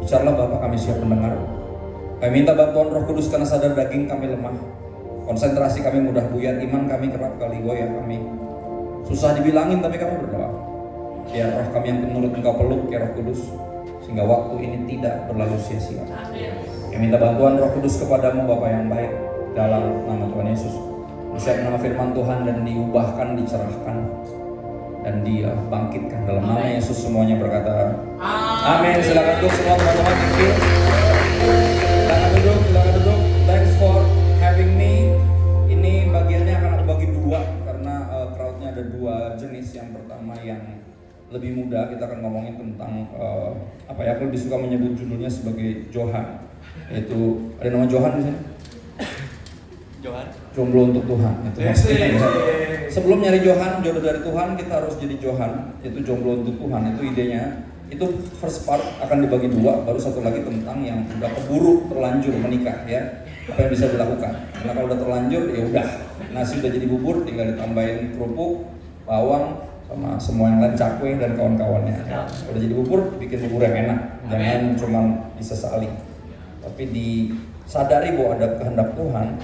Bicaralah Bapa, kami siap mendengar. Kami minta bantuan Roh Kudus karena sadar daging kami lemah, konsentrasi kami mudah buyar, iman kami kerap kali goyah, kami susah dibilangin tapi kami berdoa. Biar roh kami yang menurut Engkau peluk ya Roh Kudus, sehingga waktu ini tidak berlalu sia-sia. Kami minta bantuan Roh Kudus kepadamu Bapa yang baik, dalam nama Tuhan Yesus. Siap nama firman Tuhan dan diubahkan, dicerahkan, dan dia bangkitkan dalam nama Yesus. Semuanya berkata amin. Silakan duduk semua teman-teman. Thank you. Silakan duduk. Thanks for having me. Ini bagiannya akan aku bagi dua karena crowdnya ada dua jenis. Yang pertama yang lebih muda, kita akan ngomongin tentang aku lebih suka menyebut judulnya sebagai Johan, yaitu ada nama Johan di sini. Johan. Jomblo untuk Tuhan. Itu maksudnya. Sebelum nyari Johan, jodoh dari Tuhan, kita harus jadi Johan, yaitu jomblo untuk Tuhan. Itu idenya. Itu first part akan dibagi dua, baru satu lagi tentang yang udah keburu terlanjur menikah ya. Apa yang bisa dilakukan? Karena kalau udah terlanjur ya udah, nasi udah jadi bubur, tinggal ditambahin kerupuk, bawang, sama semua yang lain, cakwe dan kawan-kawannya. Udah jadi bubur, bikin bubur yang enak. Jangan cuma disesali. Tapi disadari bahwa ada kehendak Tuhan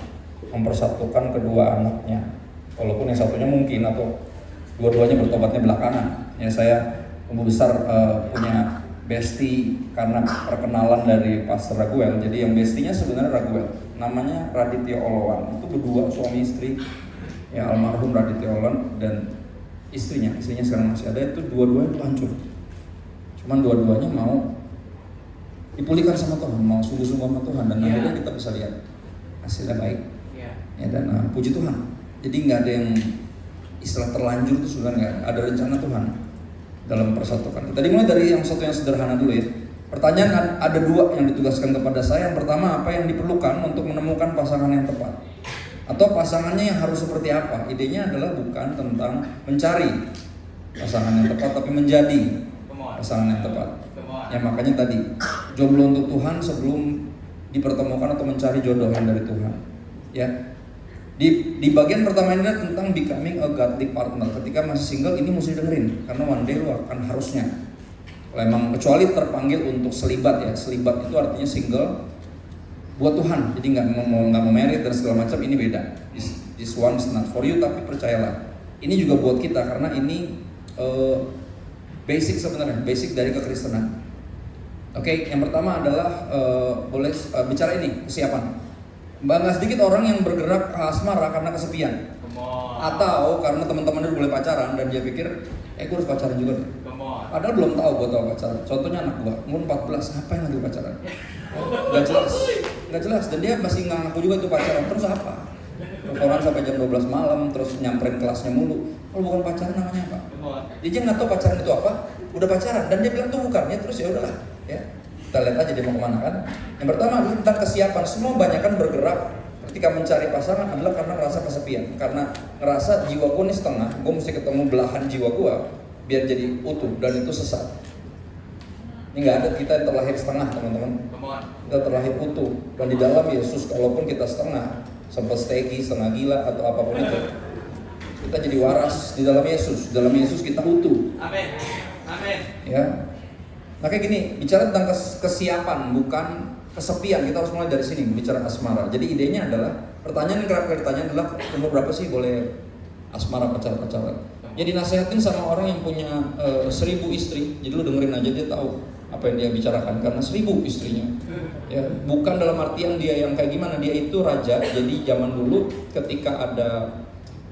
mempersatukan kedua anaknya, walaupun yang satunya mungkin atau dua-duanya bertobatnya belakangan. Ya, saya tumbuh besar punya bestie karena perkenalan dari Pastor Raguel. Jadi yang bestinya sebenarnya Raguel, namanya Raditya Olowan. Itu berdua suami istri, ya almarhum Raditya Olowan dan istrinya sekarang masih ada. Itu dua-duanya itu hancur. Cuman dua-duanya mau dipulihkan sama Tuhan, mau sungguh-sungguh sama Tuhan, dan akhirnya kita bisa lihat hasilnya baik. Ya, dan puji Tuhan. Jadi nggak ada yang istilah terlanjur itu sudah nggak ada rencana Tuhan dalam persatukan. Tadi mulai dari yang satu yang sederhana dulu ya. Pertanyaan ada dua yang ditugaskan kepada saya. Yang pertama, apa yang diperlukan untuk menemukan pasangan yang tepat? Atau pasangannya yang harus seperti apa? Idenya adalah bukan tentang mencari pasangan yang tepat, tapi menjadi pasangan yang tepat. Ya makanya tadi jomblo untuk Tuhan sebelum dipertemukan atau mencari jodoh yang dari Tuhan. Ya. Di bagian pertama ini tentang becoming a godly partner. Ketika masih single ini mesti dengerin, karena one day lu akan harusnya. Kalau emang kecuali terpanggil untuk selibat ya, selibat itu artinya single buat Tuhan. Jadi nggak mau married dan segala macam, ini beda. This one is not for you, tapi percayalah, ini juga buat kita karena ini basic sebenarnya, basic dari kekristenan. Oke, yang pertama adalah boleh bicara ini kesiapan. Bangga sedikit orang yang bergerak ke asmara karena kesepian, atau karena teman-temannya boleh pacaran dan dia pikir, gue harus pacaran juga. Padahal belum tahu buat apa pacaran. Contohnya anak gua, umur 14, ngapain lagi pacaran? Gak jelas. Dan dia masih ngaku juga tuh pacaran. Terus apa? Teleponan sampai jam 12 malam, terus nyamperin kelasnya mulu. Kalau bukan pacaran namanya apa? Dia nggak tahu pacaran itu apa. Udah pacaran dan dia bilang tuh bukan. Ya terus ya udahlah. Ya. Kita lihat aja dia mau kemana kan. Yang pertama adalah tentang kesiapan. Semua banyak kan bergerak ketika mencari pasangan adalah karena ngerasa kesepian, karena ngerasa jiwa gue ini setengah, gue mesti ketemu belahan jiwa gue biar jadi utuh, dan itu sesat. Ini nggak ada kita yang terlahir setengah teman-teman. Kita terlahir utuh, dan di dalam Yesus kalaupun kita setengah, sempat stegi, setengah gila atau apapun itu, kita jadi waras di dalam Yesus. Di dalam Yesus kita utuh. Amin. Ya. Nah kayak gini, bicara tentang kesiapan, bukan kesepian. Kita harus mulai dari sini, bicara asmara. Jadi idenya adalah, pertanyaan yang kerap kali ditanya adalah, umur berapa sih boleh asmara pacaran? Jadi nasihatin sama orang yang punya 1000 istri. Jadi lu dengerin aja, dia tahu apa yang dia bicarakan, karena 1000 istrinya. Ya, bukan dalam artian dia yang kayak gimana, dia itu raja. Jadi zaman dulu ketika ada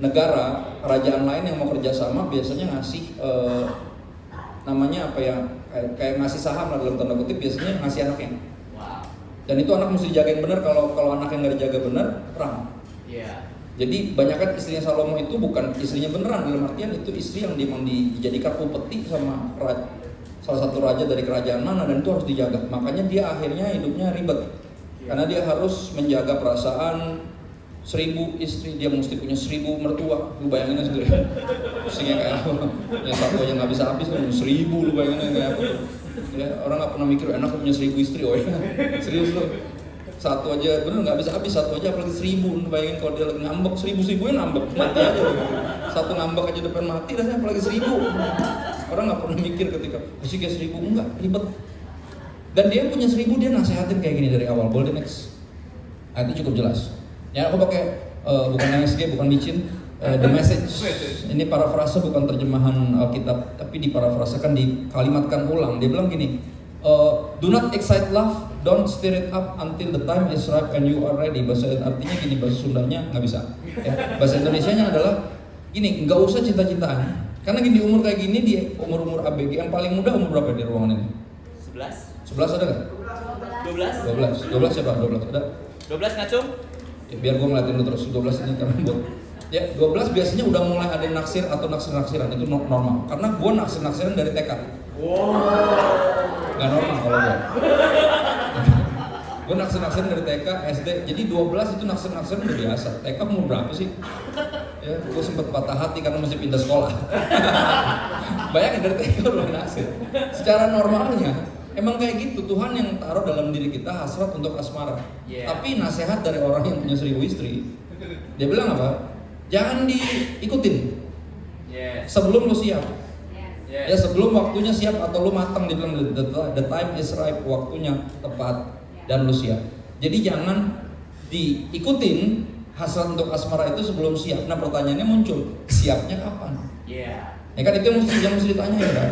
negara, kerajaan lain yang mau kerjasama, biasanya ngasih namanya apa ya, kayak ngasih saham lah dalam tanda kutip, biasanya ngasih anaknya. Dan itu anak mesti dijagain benar. Kalau anak yang nggak dijaga benar, perang. Jadi banyak kan istrinya Salomo itu bukan istrinya beneran, dalam artian itu istri yang dijadikan upeti sama salah satu raja dari kerajaan mana, dan itu harus dijaga. Makanya dia akhirnya hidupnya ribet, karena dia harus menjaga perasaan 1000 istri, dia mesti punya 1000 mertua. Lu bayangin aja sendiri, istrinya kayak apa? Ya satu aja nggak bisa habis kan, 1000 lu bayangin kayak apa? Ya, orang nggak pernah mikir enak punya 1000 istri, oh ya serius lu. Satu aja bener nggak bisa habis, satu aja apalagi 1000. Bayangin kalau dia lagi ngambek, 1000-1000 ngambek, mati aja. Satu ngambek aja depan mati, rasanya apalagi 1000. Orang nggak pernah mikir ketika sih kayak 1000, enggak, ribet. Dan dia punya 1000, dia nasehatin kayak gini dari awal. Boleh next. Itu cukup jelas. Ya aku pakai bukan MSG, bukan micin, The Message. Ini parafrase bukan terjemahan Alkitab, tapi diparafrasekan, dikalimatkan ulang. Dia bilang gini, do not excite love, don't stir it up until the time is right and you are ready. Bahasa artinya gini, bahasa Sundanya nggak bisa. Ya, bahasa Indonesianya adalah gini, nggak usah cinta-cintaan. Karena gini, di umur kayak gini, di umur-umur ABG, yang paling muda umur berapa di ruangan ini? 11 ada nggak? 12 siapa? 12 ada? 12 ngacung? Ya, biar gue ngeliatin lu terus. 12 ini karena buat ya 12 biasanya udah mulai ada naksir atau naksir-naksiran, itu normal. Karena gue naksir-naksiran dari TK. Nggak normal kalau gue. Gue naksir-naksiran dari TK, SD. Jadi 12 itu naksir-naksiran udah biasa. TK umur berapa sih? Ya, gue sempet patah hati karena masih pindah sekolah. Bayangin dari TK udah naksir. Secara normalnya emang kayak gitu, Tuhan yang taruh dalam diri kita hasrat untuk asmara. Tapi nasihat dari orang yang punya 1000 istri, dia bilang apa? Jangan diikutin sebelum lu siap. Ya sebelum waktunya siap atau lu matang, dia bilang the time is right, waktunya tepat dan lu siap. Jadi jangan diikutin hasrat untuk asmara itu sebelum siap. Nah pertanyaannya muncul, siapnya kapan? Ya kan itu yang mesti ditanya ya kan?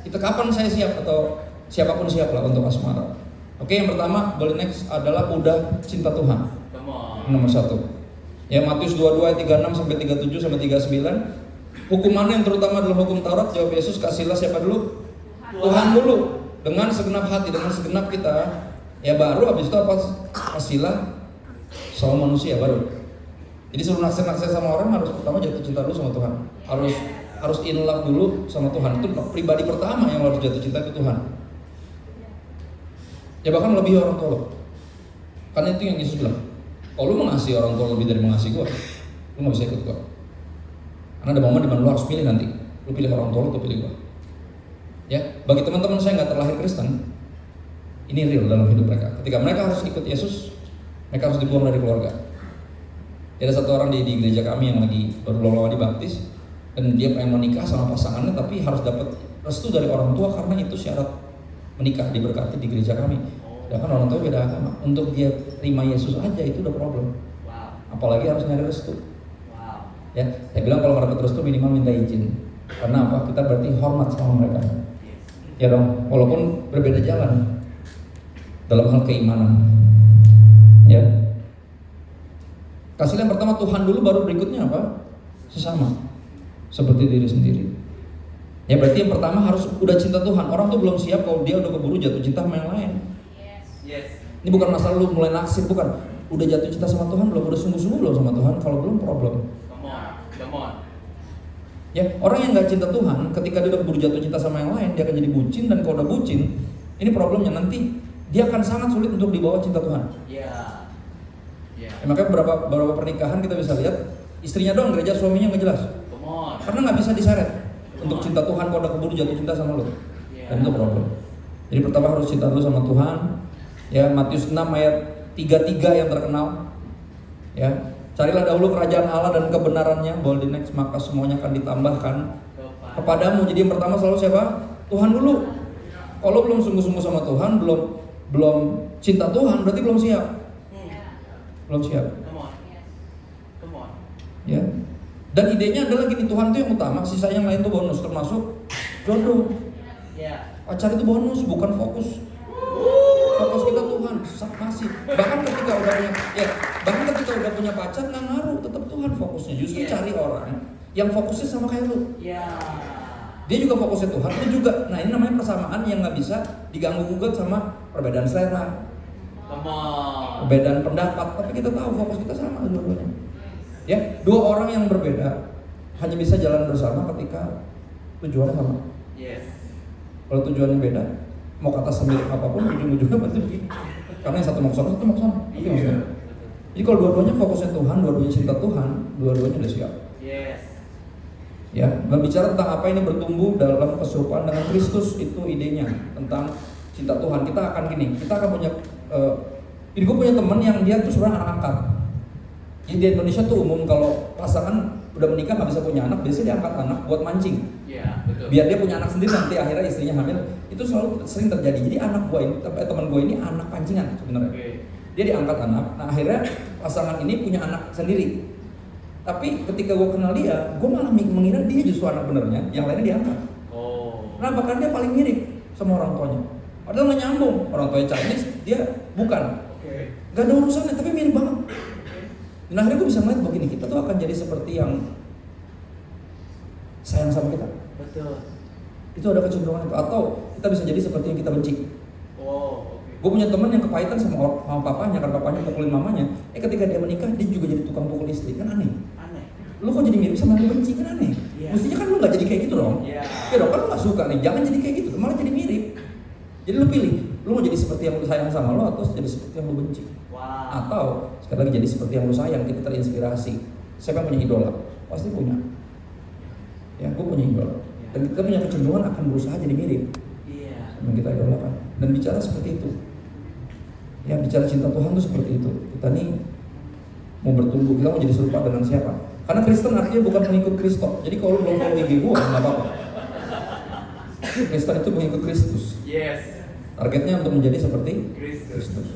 Kita kapan saya siap atau siapapun siap lah untuk asmara. Oke, yang pertama boleh next adalah udah cinta Tuhan. Nomor 1. Ya Matius 22 ayat 36 sampai 37 sampai 39. Hukumannya yang terutama adalah hukum Taurat. Jawab Yesus, kasihlah siapa dulu? Tuhan dulu. Dengan segenap hati, dengan segenap kita. Ya baru habis itu apa? Kasihlah sama manusia baru. Jadi suruh naksir-naksir sama orang harus pertama jatuh cinta dulu sama Tuhan. Harus in love dulu sama Tuhan. Itu pribadi pertama yang harus jatuh cinta ke Tuhan. Ya bahkan lebih orang tua lo. Karena itu yang Yesus bilang. Kalau lu mengasihi orang tua lebih dari mengasihi gua, lu gak bisa ikut gua. Karena ada momen dimana lu harus pilih nanti. Lu pilih orang tua lu atau pilih gua. Ya, bagi teman-teman saya gak terlahir Kristen, ini real dalam hidup mereka. Ketika mereka harus ikut Yesus, mereka harus dibuang dari keluarga. Ya, ada satu orang di gereja kami yang lagi baru lama dibaptis, dan dia pengen menikah sama pasangannya, tapi harus dapat restu dari orang tua karena itu syarat menikah, diberkati di gereja kami. Sedangkan orang tua beda agama. Untuk dia terima Yesus aja itu udah problem. Apalagi harus nyari restu. Ya, saya bilang kalau nggak dapat restu minimal minta izin. Karena apa? Kita berarti hormat sama mereka. Ya dong, walaupun berbeda jalan dalam hal keimanan. Ya. Kasih yang pertama Tuhan dulu, baru berikutnya apa? Sesama. Seperti diri sendiri. Ya berarti yang pertama harus udah cinta Tuhan. Orang tuh belum siap kalau dia udah keburu jatuh cinta sama yang lain. Ini bukan masalah lu mulai naksir, bukan. Udah jatuh cinta sama Tuhan belum? Udah sungguh-sungguh belum sama Tuhan? Kalau belum, problem. Come on. Ya, orang yang nggak cinta Tuhan, ketika dia udah keburu jatuh cinta sama yang lain, dia akan jadi bucin, dan kalau udah bucin, ini problemnya nanti dia akan sangat sulit untuk dibawa cinta Tuhan. Ya, makanya beberapa pernikahan kita bisa lihat istrinya doang gereja, suaminya nggak jelas. Karena nggak bisa diseret untuk cinta Tuhan kalau udah keburu jatuh cinta sama lo. Dan itu problem. Jadi pertama harus cinta dulu sama Tuhan. Ya, Matius 6 ayat 33 yang terkenal. Ya, carilah dahulu kerajaan Allah dan kebenarannya, boleh di next, maka semuanya akan ditambahkan kepadamu. Jadi yang pertama selalu siapa? Tuhan dulu. Kalau belum sungguh-sungguh sama Tuhan, belum cinta Tuhan, berarti belum siap. Belum siap. Come on. Ya. Dan idenya adalah gini, Tuhan itu yang utama, sisa yang lain itu bonus, termasuk jodoh. Pacar itu bonus, bukan fokus. Fokus kita Tuhan, masih. Bahkan ketika udah punya pacar nggak ngaruh, tetap Tuhan fokusnya. Justru cari orang yang fokusnya sama kayak lu. Dia juga fokusnya Tuhan, lu juga. Nah ini namanya persamaan yang nggak bisa diganggu gugat sama perbedaan selera, perbedaan pendapat. Tapi kita tahu fokus kita sama dua-duanya. Ya, dua orang yang berbeda hanya bisa jalan bersama ketika tujuannya sama. Kalau tujuannya beda, mau kata semirip apapun, ujung-ujungnya pasti begini. Karena yang satu mau kesana, satu mau kesana. Jadi kalau dua-duanya fokusnya Tuhan, dua-duanya cinta Tuhan, dua-duanya udah siap. Ya, berbicara tentang apa ini bertumbuh dalam keserupaan dengan Kristus, itu idenya tentang cinta Tuhan. Kita akan punya, jadi gue punya teman yang dia tuh sebenarnya anak angkat. Jadi di Indonesia tuh umum kalau pasangan udah menikah nggak bisa punya anak, biasanya dia angkat anak buat mancing. Iya, betul. Biar dia punya anak sendiri nanti akhirnya istrinya hamil. Itu selalu sering terjadi. Jadi anak gue ini, teman gue ini anak pancingan sebenarnya. Oke. Dia diangkat anak. Nah akhirnya pasangan ini punya anak sendiri. Tapi ketika gue kenal dia, gue malah mengira dia justru anak benernya, yang lainnya diangkat. Oh. Kenapa? Karena dia paling mirip sama orang tuanya. Padahal nggak nyambung. Orang tuanya Chinese, dia bukan. Oke. Gak ada urusannya, tapi mirip banget. Dan akhirnya gue bisa ngeliat begini, kita tuh akan jadi seperti yang sayang sama kita. Betul. Itu ada kecenderungan itu. Atau kita bisa jadi seperti yang kita benci. Oh, oke. Gue punya teman yang kepahitan sama papanya, karena papanya pukulin mamanya. Ketika dia menikah, dia juga jadi tukang pukul istri. Kan aneh. Aneh. Lu kok jadi mirip sama yang lu benci? Kan aneh. Iya. Mestinya kan lu gak jadi kayak gitu dong. Iya. Ya dong, kan lu gak suka nih. Jangan jadi kayak gitu, malah jadi mirip. Jadi lu pilih, lu mau jadi seperti yang lu sayang sama lu atau jadi seperti yang lu benci. Wow. Atau sekali lagi jadi seperti yang lu sayang, kita terinspirasi. Siapa yang punya idola? Pasti punya. Ya, gue punya idola. Dan kita punya kecenderungan akan berusaha jadi mirip Iya. sama yang kita idolakan. Dan bicara seperti itu. Ya, bicara cinta Tuhan tuh seperti itu. Kita nih mau bertumbuh, kita mau jadi serupa dengan siapa? Karena Kristen artinya bukan pengikut Kristus. Jadi kalau lu belum follow IG gue, nggak apa-apa. Kristen itu pengikut Kristus. Yes. Targetnya untuk menjadi seperti Kristus. Kristus.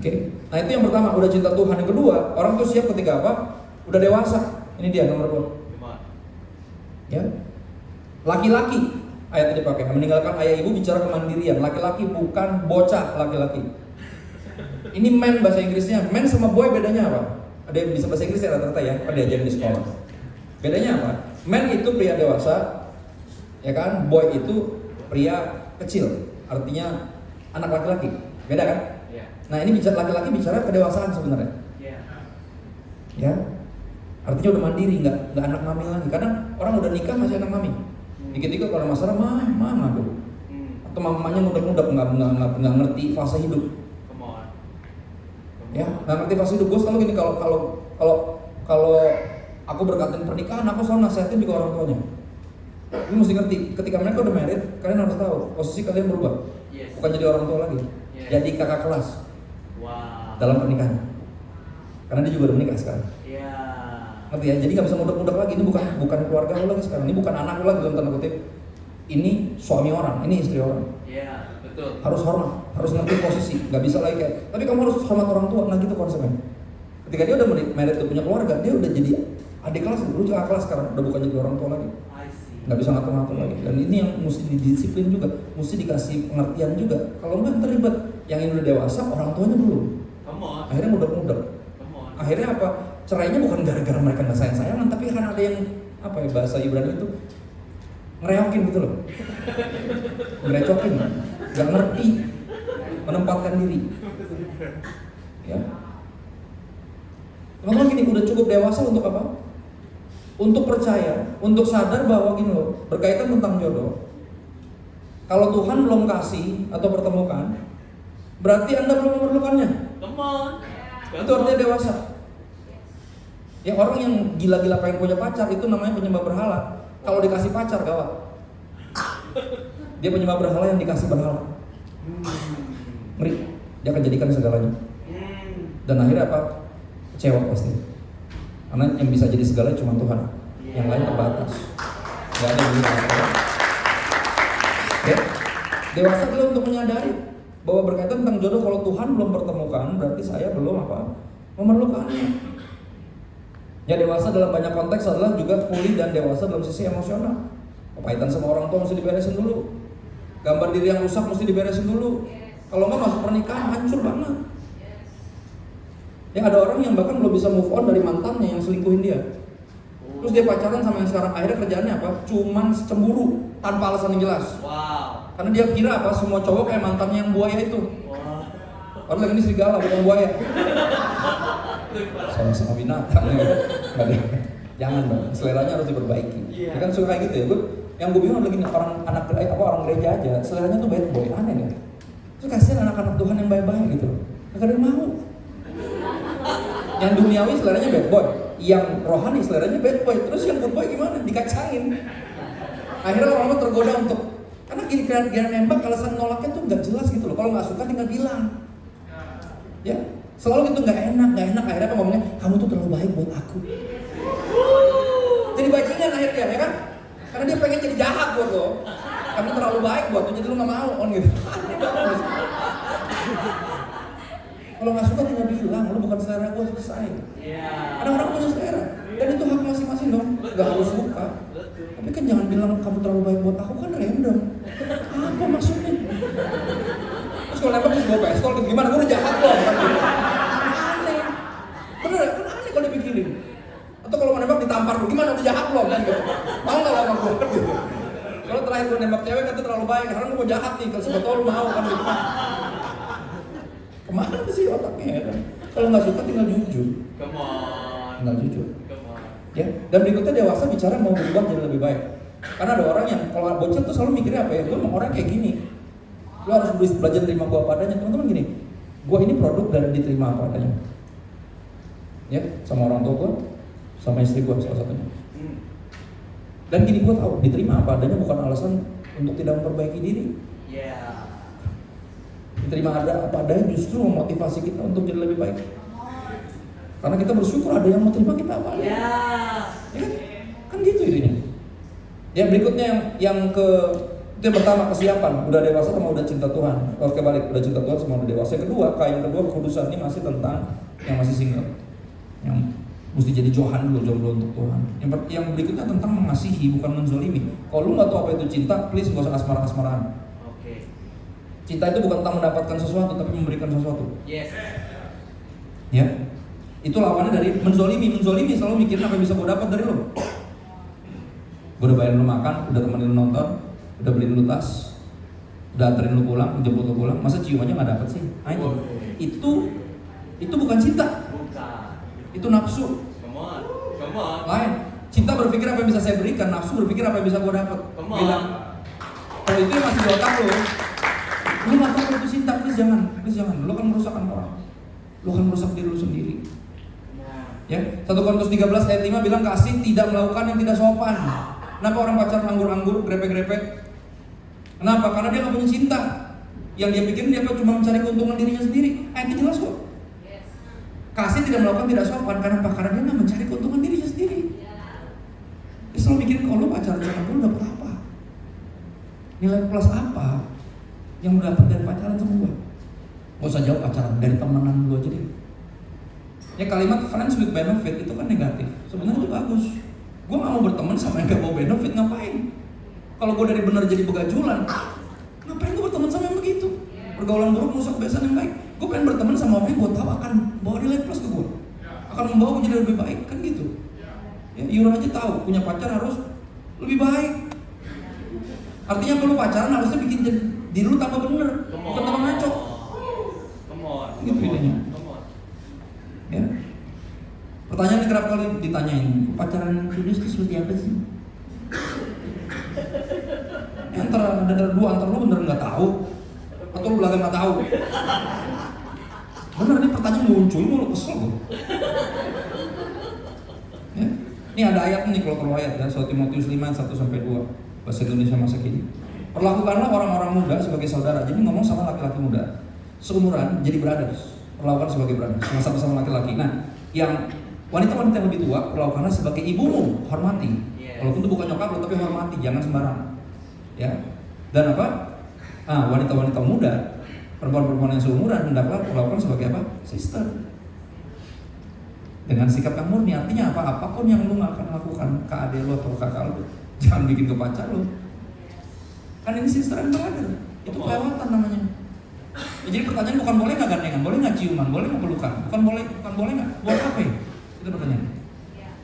Oke. Nah itu yang pertama, udah cinta Tuhan. Yang kedua, orang tuh siap ketika apa? Udah dewasa. Ini dia nomor 2. Gimana? Ya. Laki-laki. Ayatnya dipakai. Meninggalkan ayah ibu, bicara kemandirian. Laki-laki bukan bocah laki-laki. Ini man bahasa Inggrisnya. Man sama boy bedanya apa? Ada yang bisa bahasa Inggris ya rata-rata ya? Pada diajarin di sekolah. Bedanya apa? Man itu pria dewasa, ya kan? Boy itu pria kecil. Artinya anak laki-laki. Beda kan? Iya. Nah ini bicara laki-laki bicara kedewasaan sebenarnya. Iya. Ya. Artinya udah mandiri, nggak anak mami lagi. Kadang orang udah nikah masih anak mami. Dikit-dikit kalau masalah mama dulu. Atau mamanya muda-muda nggak ngerti fase hidup. Come on. Ya, nggak ngerti fase hidup. Gue selalu gini, kalau aku berkatin pernikahan, aku selalu nasihatin juga orang tuanya. Lu mesti ngerti, ketika mereka udah married, kalian harus tahu posisi kalian berubah. Yes. Bukan jadi orang tua lagi, Yes. jadi kakak kelas Wow. dalam pernikahan. Karena dia juga udah menikah sekarang. Iya. Ngerti ya? Jadi nggak bisa mudak-mudak lagi. Ini bukan keluarga lu lagi sekarang. Ini bukan anak lu lagi dalam tanda kutip. Ini suami orang, ini istri orang. Iya, betul. Harus hormat, harus ngerti posisi. Nggak bisa lagi kayak, tapi kamu harus hormat orang tua. Nah gitu konsepnya. Ketika dia udah married, udah punya keluarga, dia udah jadi adik kelas. Lu juga kelas sekarang, udah bukan jadi orang tua lagi. I see. Nggak bisa ngatur-ngatur lagi. Dan ini yang mesti didisiplin juga, mesti dikasih pengertian juga. Kalau nggak terlibat, yang ini udah dewasa, orang tuanya belum. Come on. Akhirnya mudak-mudak. Come on. Akhirnya apa? Cerainya bukan gara-gara mereka nggak sayang-sayangan, tapi karena ada yang apa ya bahasa Ibrani itu ngereokin gitu loh, ngerecokin, nggak ngerti menempatkan diri. Ya. Teman-teman gini, udah cukup dewasa untuk apa? Untuk percaya, untuk sadar bahwa gini loh, berkaitan tentang jodoh. Kalau Tuhan belum kasih atau pertemukan, berarti Anda belum memerlukannya. Come on. Itu artinya dewasa. Ya orang yang gila-gila pengen punya pacar itu namanya penyembah berhala. Kalau dikasih pacar gawat. Dia penyembah berhala yang dikasih berhala. Ngeri. Dia akan jadikan segalanya. Dan akhirnya apa? Kecewa pasti. Karena yang bisa jadi segala cuma Tuhan. Yang lain terbatas. Gak ada yang bisa. Ya. Dewasa adalah untuk menyadari bahwa berkaitan tentang jodoh, kalau Tuhan belum pertemukan, berarti saya belum apa? Memerlukannya. Ya dewasa dalam banyak konteks adalah juga pulih dan dewasa dalam sisi emosional. Kepahitan sama orang tua mesti diberesin dulu. Gambar diri yang rusak mesti diberesin dulu. Kalau nggak masuk pernikahan hancur banget. Ya ada orang yang bahkan belum bisa move on dari mantannya yang selingkuhin dia. Terus dia pacaran sama yang sekarang, akhirnya kerjaannya apa? Cuman cemburu tanpa alasan yang jelas. Wow. Karena dia kira apa? Semua cowok kayak mantannya yang buaya itu. Wow. Padahal ini serigala bukan buaya. Sama-sama binatang ya. Jangan dong, seleranya harus diperbaiki. Iya. Ya kan suka kayak gitu ya. Yang gue bingung lagi orang gereja aja, seleranya tuh bad boy, aneh kan? Terus kasihan anak-anak Tuhan yang baik-baik gitu loh. Gak ada yang mau. Yang duniawi seleranya bad boy, yang rohani seleranya bad boy. Terus yang good boy gimana? Dikacangin. Akhirnya lama-lama tergoda untuk, karena gini nembak alasan nolaknya tuh nggak jelas gitu loh. Kalau nggak suka tinggal bilang. Ya, selalu gitu nggak enak. Akhirnya apa ngomongnya? Kamu tuh terlalu baik buat aku. Jadi bajingan akhirnya, ya kan? Karena dia pengen jadi jahat buat lo. Kamu terlalu baik buat lo, jadi lo nggak mau on gitu. Kalau nggak suka tinggal bilang, lo bukan selera gue, selesai. Iya. Orang-orang punya selera, dan itu hak masing-masing dong. Gak harus suka. Tapi kan jangan bilang kamu terlalu baik buat aku, kan random. Apa maksudnya? Terus kalau nembak terus bawa pistol gitu, gimana? Gue udah jahat loh. Kan gitu. Aneh. Bener kan aneh kalau dipikirin. Atau kalau mau nembak ditampar lu, gimana? Udah jahat loh kan gitu. Mau nggak lo sama gue gitu. Kalau terakhir gue nembak cewek kan terlalu baik, sekarang gue mau jahat nih. Kalau sebetulnya lu mau kan gitu. Kemana sih otaknya ya kan? Kalau nggak suka tinggal jujur. Come on. Tinggal jujur. Come on. Ya, dan berikutnya dewasa bicara mau berubah jadi lebih baik. Karena ada orang yang kalau bocil tuh selalu mikirnya apa ya? Gue emang orang kayak gini. Lo harus belajar terima gue apa adanya. Teman-teman gini, gue ini produk dari diterima apa adanya. Ya, sama orang tua gue, sama istri gue salah satunya. Dan gini gue tahu, diterima apa adanya bukan alasan untuk tidak memperbaiki diri. Yeah. Diterima ada apa adanya justru memotivasi kita untuk jadi lebih baik. Karena kita bersyukur ada yang mau terima kita apa adanya. Yeah. Ya kan gitu idenya. Ya berikutnya yang itu yang pertama kesiapan, udah dewasa sama udah cinta Tuhan. Oke balik, udah cinta Tuhan sama udah dewasa. Yang kedua kekudusan ini masih tentang yang masih single, yang mesti jadi johan dulu, jomblo untuk Tuhan. Yang berikutnya tentang mengasihi bukan menzolimi. Kalau lu nggak tahu apa itu cinta, please nggak usah asmara-asmaraan. Oke. Cinta itu bukan tentang mendapatkan sesuatu, tapi memberikan sesuatu. Yes. Ya, itu lawannya dari menzolimi. Menzolimi selalu mikirin apa yang bisa gue dapat dari lo. Gue udah bayarin lu makan, udah temenin lu nonton, udah beliin lu tas, udah anterin lu pulang, jemput lu pulang, masa cium aja nggak dapet sih? Nah, itu bukan cinta, Bukan. itu nafsu. Come on. Come on. Lain, cinta berpikir apa yang bisa saya berikan, nafsu berpikir apa yang bisa gue dapat. Come on. Beda. Kalau itu yang masih di otak lu nggak tahu itu cinta, please jangan, lu kan merusakkan orang, lu kan merusak diri lu sendiri. Ya, 1 Korintus 13 ayat 5 bilang kasih tidak melakukan yang tidak sopan. Kenapa orang pacaran anggur-anggur, grepe-grepe? Kenapa? Karena dia nggak punya cinta. Yang dia pikirin dia cuma mencari keuntungan dirinya sendiri. Itu jelas kok. Kasih tidak melakukan tidak sopan. Kenapa? Karena dia nggak mencari keuntungan dirinya sendiri. Dia selalu mikirin kalau lu pacaran sama gue dapat apa? Nilai plus apa yang lu dapat dari pacaran sama gue? Gak usah jauh pacaran, dari temenan lu aja deh. Ya kalimat friends with benefit itu kan negatif. Sebenarnya itu bagus. Gue gak mau berteman sama yang gak bawa benefit, ngapain? Kalau gue dari benar jadi begajulan, ngapain gue berteman sama yang begitu? Pergaulan buruk merusak kebiasaan yang baik. Gue pengen berteman sama orang yang gue tahu akan bawa nilai plus ke gue, akan membawa gue jadi lebih baik, kan gitu. Ya, Yura aja tahu punya pacar harus lebih baik. Artinya kalau pacaran harusnya bikin diri lu tambah bener, bukan tambah ngaco. Come on. Gitu idenya. Ya. Pertanyaan yang kerap kali ditanyain, pacaran yang kudus itu seperti apa sih? Ya, antara lu bener nggak tahu, atau lu belakang nggak tahu. Bener nih pertanyaan muncul mulu, kesel gue. Ya. Ini ada ayat nih kalau ayat ya, 1 Timotius 5 1-2 bahasa Indonesia masa kini. Perlakukanlah orang-orang muda sebagai saudara. Jadi ngomong sama laki-laki muda, seumuran jadi brothers. Perlakukan sebagai brothers, sama-sama laki-laki. Nah, yang wanita-wanita yang lebih tua, perlakukanlah sebagai ibumu, hormati. Walaupun itu bukan nyokap lo, tapi hormati, jangan sembarang. Ya. Dan apa? Wanita-wanita muda, perempuan-perempuan yang seumuran hendaklah perlakukan sebagai apa? Sister. Dengan sikap yang murni, artinya apa? Apapun yang lu akan lakukan ke adik lu atau kakak lu, jangan bikin ke pacar lu. Kan ini sister and brother, itu kelewatan namanya. Ya, jadi pertanyaan bukan boleh nggak gandengan, boleh nggak ciuman, boleh nggak pelukan, bukan boleh nggak, buat apa ya? Itu pertanyaan.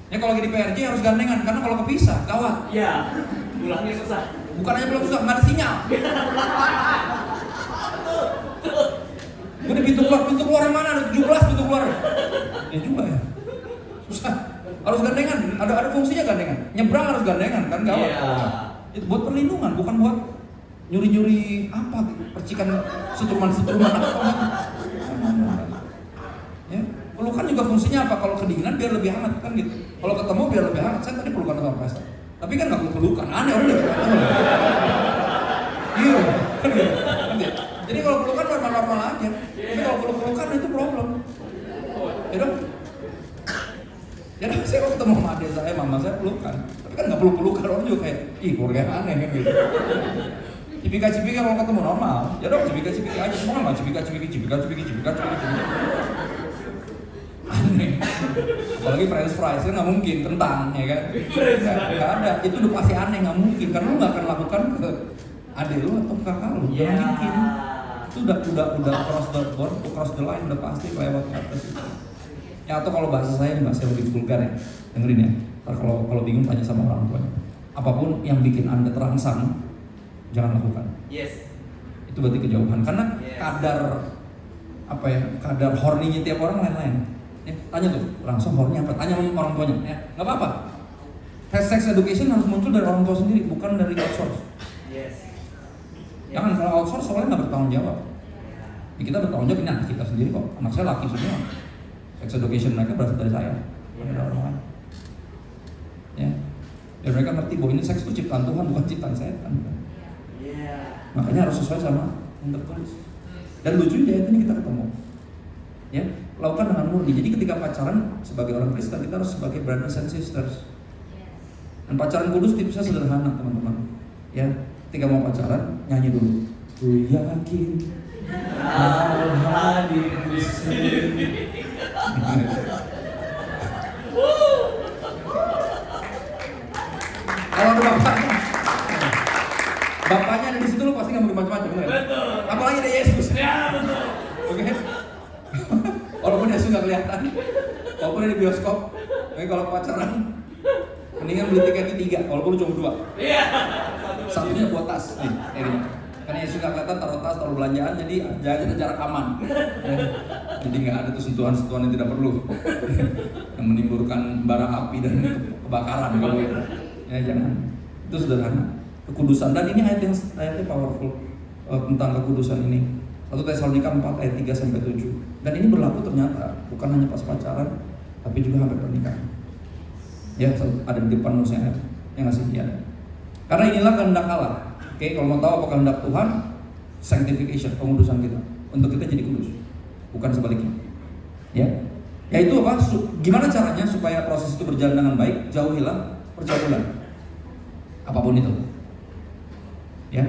Ya kalau lagi di PRJ harus gandengan, karena kalau kepisah, gawat. Iya, pulangnya susah. Bukan hanya pulang susah, nggak ada sinyal. Gue di pintu keluar yang mana? Ada 17 pintu keluar. Ya juga ya. Susah. Harus gandengan, ada fungsinya gandengan. Nyebrang harus gandengan, kan gawat. Itu buat perlindungan, bukan buat nyuri-nyuri apa, percikan setruman apa. Ya, pelukan juga fungsinya apa? Kalau kedinginan biar lebih hangat kan gitu. Kalau ketemu biar lebih hangat. Saya tadi pelukan sama Pastor. Tapi kan nggak pelukan, aneh udah. Iya. Jadi kalau pelukan normal-normal aja. Tapi kalau pelukan itu problem. Ya dong. Ya dong, saya kalau ketemu sama adik saya, mama saya pelukan. Tapi Tapi kan nggak peluk-pelukan, orang juga kayak, ih keluarga yang aneh kan gitu. Cipika-cipika kalau ketemu normal, ya dong cipika-cipika aja, semua nggak cipika-cipika. Aneh. Apalagi french fries kan nggak mungkin, kentang ya kan? Nggak ada, itu udah pasti aneh, nggak mungkin karena lu nggak akan lakukan ke adik lu atau kakak lu, nggak mungkin. Itu udah cross the board, cross the line, udah pasti lewat atas itu. Ya atau kalau bahasa saya ini bahasa lebih vulgar ya, dengerin ya. Ntar kalau bingung tanya sama orang tuanya. Apapun yang bikin Anda terangsang, jangan lakukan. Yes. Itu berarti kejauhan. Karena Yes. kadar horninya tiap orang lain-lain. Ya, tanya tuh, langsung horny apa? Tanya sama orang tuanya. Ya, nggak apa-apa. Sex education harus muncul dari orang tua sendiri, bukan dari outsource. Yes. Jangan kalau outsource soalnya nggak bertanggung jawab. Ya, kita bertanggung jawab ini anak kita sendiri kok. Anak saya laki semua. Sex education mereka berasal dari saya, bukan dari orang lain. Ya. Dan mereka ngerti bahwa ini seks itu ciptaan Tuhan, bukan ciptaan setan. Makanya harus sesuai sama yang tertulis. Dan lucunya ayat ini kita ketemu. Ya, lakukan dengan murni. Jadi ketika pacaran sebagai orang Kristen kita harus sebagai brothers and sisters. Dan pacaran kudus tipsnya sederhana teman-teman. Ya, ketika mau pacaran nyanyi dulu. Ku yakin hal hadir di sini. Kalau ada bapaknya ada di situ, lu pasti nggak mungkin macam-macam, benar? Betul. Apalagi ada Yesus. Ya betul. Oke. Walaupun Yesus nggak kelihatan, walaupun ada di bioskop, tapi kalau pacaran, mendingan beli tiketnya 3, walaupun lu cuma 2. Iya. Satunya buat tas, nih, kayak gini. Karena Yesus nggak kelihatan, taruh tas, taruh belanjaan, jadi jalan jarak aman. Ya. Jadi nggak ada tuh sentuhan-sentuhan yang tidak perlu, yang menimbulkan bara api dan kebakaran. Kalau gitu. Ya jangan. Itu sederhana. Kekudusan, dan ini ayatnya powerful tentang kekudusan ini. 1 Tesalonika 4 ayat 3 sampai 7. Dan ini berlaku ternyata bukan hanya pas pacaran, tapi juga sampai pernikahan. Ya, ada di depan nulisnya yang ngasih dia. Karena inilah kehendak Allah. Oke, kalau mau tahu apa kehendak Tuhan, sanctification, pengudusan kita untuk kita jadi kudus, bukan sebaliknya. Ya, yaitu apa? Gimana caranya supaya proses itu berjalan dengan baik? Jauhilah percabulan, apapun itu. Ya,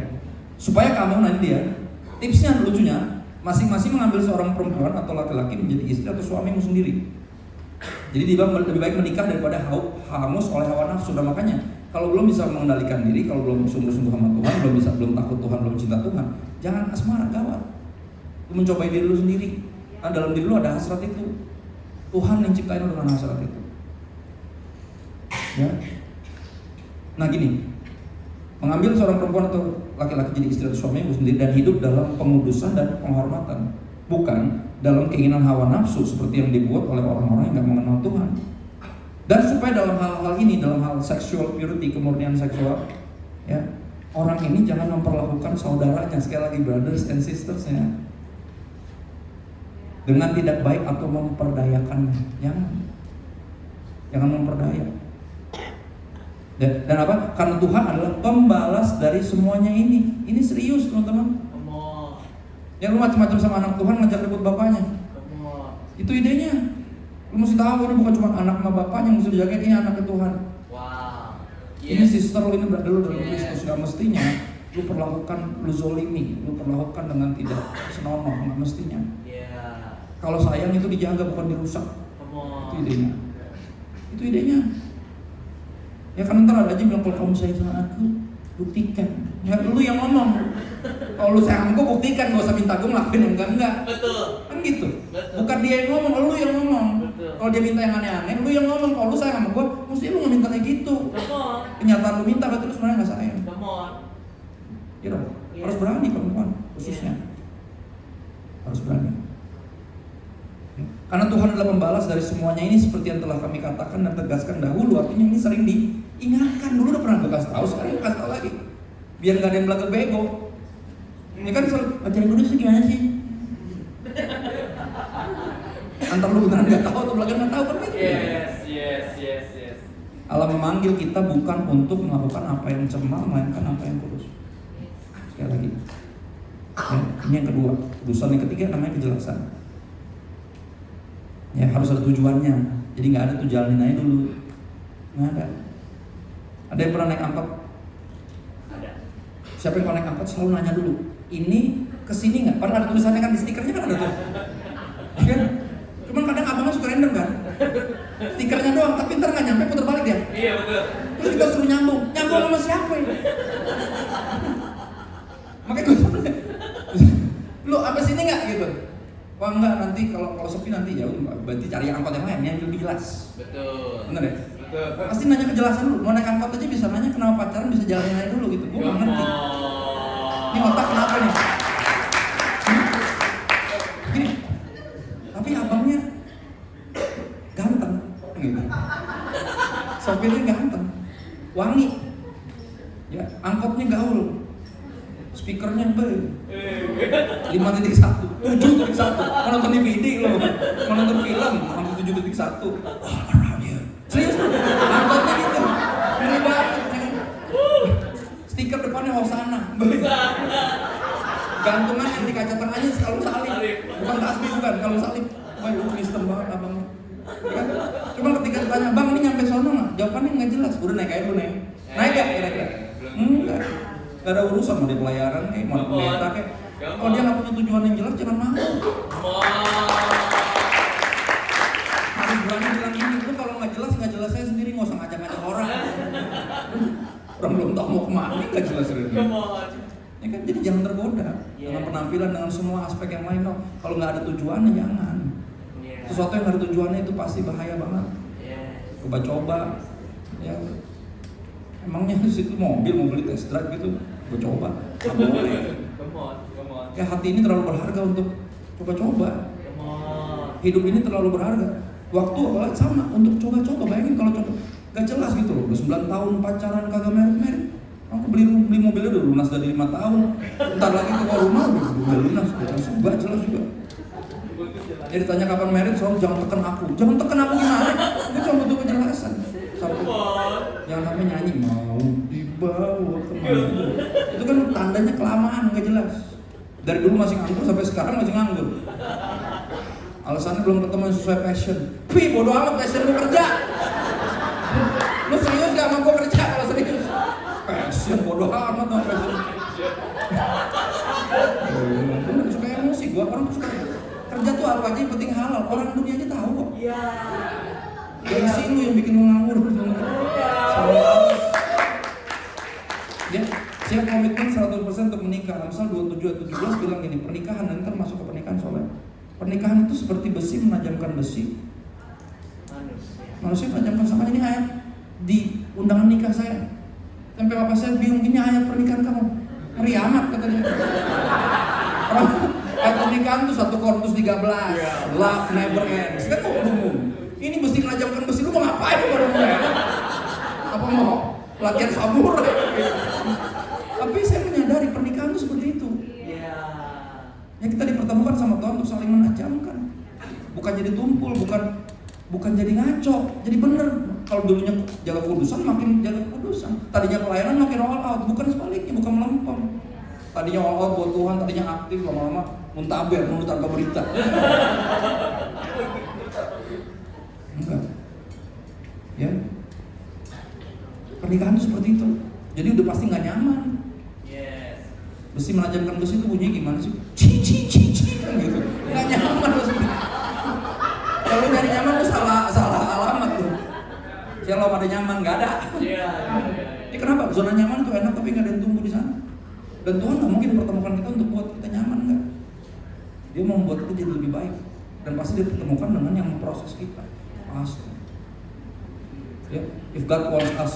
supaya kamu nanti dia, tipsnya lucunya, masing-masing mengambil seorang perempuan atau laki-laki menjadi istri atau suamimu sendiri. Jadi lebih baik menikah daripada hangus oleh hawa nafsu. Dan makanya kalau belum bisa mengendalikan diri, kalau belum sungguh-sungguh sama Tuhan, belum takut Tuhan, belum cinta Tuhan, jangan asmara, gawat. Lu mencobai diri lu sendiri. Kan dalam diri lu ada hasrat itu. Tuhan yang ciptain lu dengan hasrat itu. Ya. Nah gini, mengambil seorang perempuan atau laki-laki jadi istri atau suamimu sendiri dan hidup dalam pengudusan dan penghormatan, bukan dalam keinginan hawa nafsu seperti yang dibuat oleh orang-orang yang gak mengenal Tuhan. Dan supaya dalam hal-hal ini, dalam hal sexual purity, kemurnian seksual, ya, orang ini jangan memperlakukan saudaranya, sekali lagi brothers and sistersnya, dengan tidak baik atau memperdayakannya. Jangan memperdaya. Dan apa? Karena Tuhan adalah pembalas dari semuanya ini. Ini serius teman-teman. Yang lu macam-macam sama anak Tuhan ngajak ribut bapaknya. Itu idenya. Lu mesti tahu ini bukan cuma anak sama bapaknya yang mesti dijagain, ini anak Tuhan. Wow. Ini sister lu, ini brother lu dalam Kristus. Gak mestinya lu perlakukan, lu zolimi, lu perlakukan dengan tidak senonoh, gak mestinya. Kalau sayang itu dijaga bukan dirusak. Itu idenya. Itu idenya. Ya kan ntar ada aja bilang kalau kamu sayang sama aku, buktikan. Ya lu yang ngomong. Kalau lu sayang aku buktikan, gak usah minta gue ngelakuin yang enggak. Betul. Kan gitu. Betul. Bukan dia yang ngomong, lu yang ngomong. Kalau dia minta yang aneh-aneh, lu yang ngomong. Kalau lu sayang sama gue, mesti lu gak minta kayak gitu. Kenyataan lu minta berarti lu sebenarnya gak sayang. Ya dong. Harus berani perempuan khususnya. Harus berani. Karena Tuhan adalah pembalas dari semuanya ini seperti yang telah kami katakan dan tegaskan dahulu. Artinya ini sering diingatkan. Dulu udah pernah gue kasih tahu, sekarang gue kasih tahu lagi. Biar gak ada yang belaga bego. Ini kan selalu, ajarin dulu sih gimana sih? Antar lu beneran gak tahu atau belaga gak tahu kan gitu. Yes. Allah memanggil kita bukan untuk melakukan apa yang cemar, melainkan apa yang kudus. Sekali lagi. Ya, ini yang kedua. Kudusan yang ketiga namanya kejelasan. Ya harus ada tujuannya. Jadi nggak ada tuh jalanin aja dulu. Nggak ada. Ada yang pernah naik angkot? Ada. Siapa yang pernah naik angkot selalu nanya dulu, ini kesini nggak? Padahal ada tulisannya kan di stikernya kan ada tuh. Ya kan? Cuman kadang abangnya suka random kan? Stikernya doang, tapi ntar nggak nyampe putar balik dia. Iya betul. Terus kita suruh nyambung sama siapa ini? Makanya gue lu sampai sini nggak gitu? Wah enggak, nanti kalau sepi nanti ya udah, berarti cari angkot yang lain yang lebih jelas. Betul. Bener ya? Betul. Pasti nanya kejelasan dulu. Mau naik angkot aja bisa nanya kenapa pacaran, bisa jalanin aja dulu gitu. Gue nggak ngerti. Ini otak kenapa nih? Gini. Tapi abangnya ganteng, gitu. Sopirnya ganteng, wangi. Ya, angkotnya gaul. Speakernya 5.1, 7.1, mau nonton DVD loh, mau nonton film, mau 7.1. Wah, marah dia. Serius, angkotnya gitu, ngeri banget. Stiker depannya Hosana, gantungan yang di kaca tengahnya kalau salib, bukan tasbih bukan, kalau salib. Wah, itu Kristen banget abangnya. Ya, cuma ketika ditanya, bang ini nyampe sono nggak? Jawabannya nggak jelas. Udah naik aja dulu nih. Naik nggak kira-kira? Enggak. Gak ada urusan mau di pelayaran kayak mau pendeta kayak. Kalau dia nggak punya tujuan yang jelas jangan mau. Harus berani bilang gini, lu kalau nggak jelas saya sendiri, nggak usah ngajak-ngajak orang. Orang belum tahu mau kemana nggak jelas ini. Ya kan, jadi jangan tergoda dengan penampilan, dengan semua aspek yang lain. Kalau nggak ada tujuannya jangan. Sesuatu yang nggak ada tujuannya itu pasti bahaya banget. Coba-coba, ya. Emangnya di situ mobil mau beli test drive gitu, gue coba, nggak boleh. Ya hati ini terlalu berharga untuk coba-coba. Hidup ini terlalu berharga. Waktu apalagi sama untuk coba-coba. Bayangin kalau coba, gak jelas gitu loh. Udah 9 tahun pacaran kagak merit. Aku beli mobilnya udah lunas dari 5 tahun. Ntar lagi ke rumah udah lunas, gak jelas juga. Jadi ditanya kapan merit, selalu jangan tekan aku. Jangan tekan aku gimana? Gue cuma butuh kejelasan. Sampai yang namanya nyanyi mau dibawa kemana, itu kan tandanya kelamaan nggak jelas. Dari dulu masih nganggur sampai sekarang masih nganggur. Alasannya belum ketemu yang sesuai passion. Wih, bodo amat, passion gue kerja. Lu serius gak sama gue kerja? Kalau serius passion, bodo amat sama passion. Bener, suka emosi gue. Orang suka kerja tuh apa aja yang penting halal. Orang dunia aja tahu kok. Gengsi lu yang bikin lu nganggur. Ya, siap komitmen 100% untuk menikah. Amsal 27:17 bilang gini, pernikahan, dan ntar masuk ke pernikahan soalnya. Pernikahan itu seperti besi menajamkan besi. Manusia menajamkan sama. Ini ayat di undangan nikah saya. Sampai bapak saya bingung, ini ayat pernikahan kamu. Ngeri amat katanya. Ayat pernikahan itu 1 Korintus 13. Love never ends. Kan kok bingung. Ini besi menajamkan besi, lu mau ngapain baru mulai? Apa mau latihan samurai? Tapi saya menyadari pernikahan itu seperti itu. Ya kita dipertemukan sama Tuhan untuk saling menajamkan. Bukan jadi tumpul, bukan jadi ngaco. Jadi bener. Kalau dulunya jaga kudusan, makin jaga kudusan. Tadinya pelayanan makin all out, bukan sebaliknya, bukan melempem. Tadinya all out buat Tuhan, tadinya aktif, lama-lama muntaber, mulut tanpa berita. Enggak. Ya. Pernikahan itu seperti itu. Jadi udah pasti nggak nyaman. Besi menajamkan besi itu bunyinya gimana sih? Cici kan gitu. Nggak nyaman besi. Kalau nyari nyaman lu salah alamat tuh. Kalau ada nyaman nggak ada. Ini kenapa? Zona nyaman tuh enak tapi nggak ada yang tumbuh di sana. Dan Tuhan nggak mungkin pertemukan kita untuk buat kita nyaman, nggak. Dia mau membuat kita jadi lebih baik. Dan pasti dia pertemukan dengan yang memproses kita. Pasti. Ya, if God wants us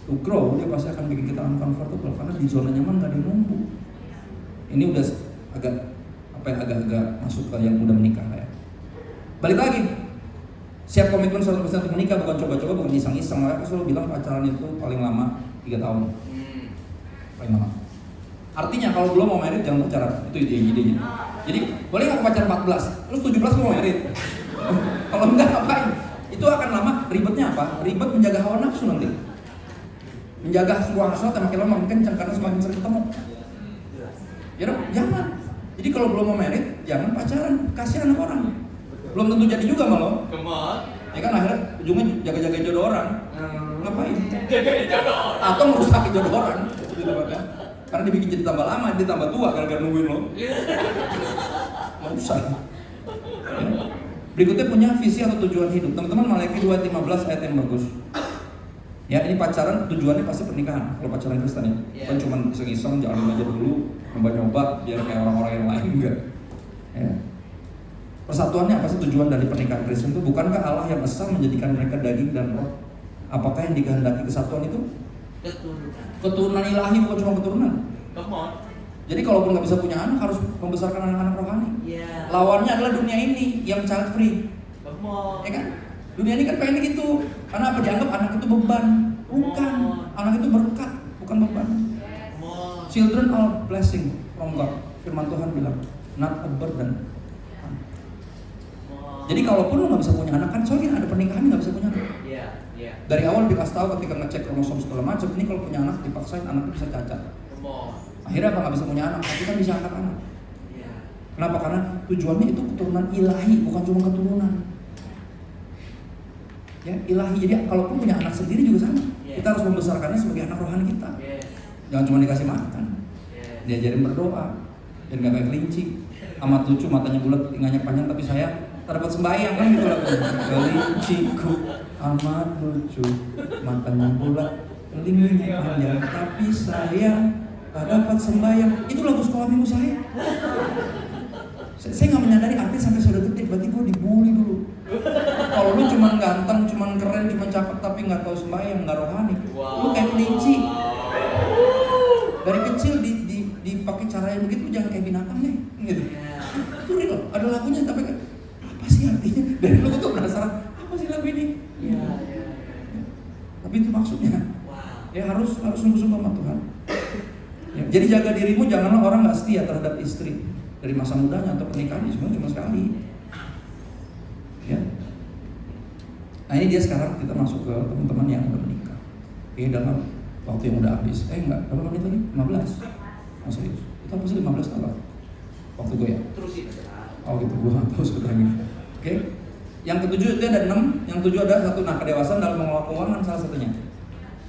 to grow, dia pasti akan bikin kita uncomfortable karena di zona nyaman gak ada yang nunggu. Ini udah agak masuk ke yang udah menikah ya. Balik lagi, siap komitmen 100% untuk menikah, bukan coba-coba, bukan iseng-iseng. Aku selalu bilang pacaran itu paling lama 3 tahun. Paling lama. Artinya kalau belum mau merit jangan pacaran, itu idenya. Jadi boleh nggak pacaran 14, terus 17 mau merit? Kalau enggak ngapain? Itu akan lama. Ribetnya apa? Ribet menjaga hawa nafsu nanti. Menjaga sebuah hasrat yang makin lama makin kencang karena semakin sering ketemu. Ya dong, jangan. Jadi kalau belum mau merit, jangan pacaran. Kasihan orang. Belum tentu jadi juga malah. Ya kan akhirnya ujungnya jaga-jaga jodoh orang. ngapain? Jagain jodoh. Atau merusak jodoh orang, gitu kan? Karena dibikin jadi tambah lama, dia tambah tua gara-gara nungguin lo. Merusak. Ya. Berikutnya punya visi atau tujuan hidup. Teman-teman, Maleakhi 2:15 ayat yang bagus. Ya, ini pacaran tujuannya pasti pernikahan. Kalau pacaran Kristen ya, kan cuma iseng-iseng, jalan aja dulu, nyoba-nyoba biar kayak orang-orang yang lain, enggak. Ya. Persatuannya apa sih tujuan dari pernikahan Kristen itu? Bukankah Allah yang esa menjadikan mereka daging dan roh? Apakah yang dikehendaki kesatuan itu? Keturunan ilahi, bukan cuma keturunan. Come on. Jadi kalaupun nggak bisa punya anak, harus membesarkan anak-anak rohani. Yeah. Lawannya adalah dunia ini yang child free. Come on. Ya kan? Dunia ini kan pengen gitu. Karena apa? Dianggap anak itu beban. Bukan. Anak itu berkat, bukan beban. Come on. Children are blessing from God. Firman Tuhan bilang, not a burden. Jadi kalaupun lo nggak bisa punya anak, kan soalnya ada pernikahan nggak bisa punya anak. Iya, iya. Dari awal dikasih tahu ketika ngecek kromosom segala macam, ini kalau punya anak dipaksain anaknya bisa cacat. Come on. Akhirnya apa, nggak bisa punya anak, tapi kan bisa angkat anak. Iya. Kenapa? Karena tujuannya itu keturunan ilahi, bukan cuma keturunan. Ya, ilahi. Jadi kalaupun punya anak sendiri juga sama. Kita harus membesarkannya sebagai anak rohani kita. Jangan cuma dikasih makan. Diajarin berdoa. Dan gak kayak kelinci. Amat lucu, matanya bulat, telinganya panjang, tapi saya terdapat sembahyang kan gitu lah. Kelinciku amat lucu, matanya bulat, telinganya panjang, tapi saya tak dapat sembahyang. Itu lagu sekolah minggu saya. Saya nggak menyadari arti sampai sudah detik, berarti gue dibully dulu. Kalau lu cuma ganteng, cuma keren, cuma cakep, tapi nggak tahu sembahyang, nggak rohani, lu kayak kelinci. Dari kecil dipakai cara yang begitu, jangan kayak binatang deh, gitu. Itu real, ada lagunya, tapi apa sih artinya? Dari lu tuh penasaran, apa sih lagu ini? Tapi itu maksudnya, ya harus sungguh-sungguh sama Tuhan. Ya, jadi jaga dirimu, janganlah orang nggak setia terhadap istri dari masa mudanya atau pernikahannya, sebenarnya cuma sekali. Ya. Nah ini dia sekarang kita masuk ke teman-teman yang udah menikah. Oke, dalam waktu yang udah habis. Enggak, berapa menit lagi? 15. Oh serius? Kita pasti 15 tahun. Waktu gue ya? Terusin aja. Oh gitu, gue nggak tahu sebenarnya. Oke. Yang ketujuh itu ada 6, yang ketujuh ada 1. Nah, kedewasaan dalam mengelola keuangan salah satunya.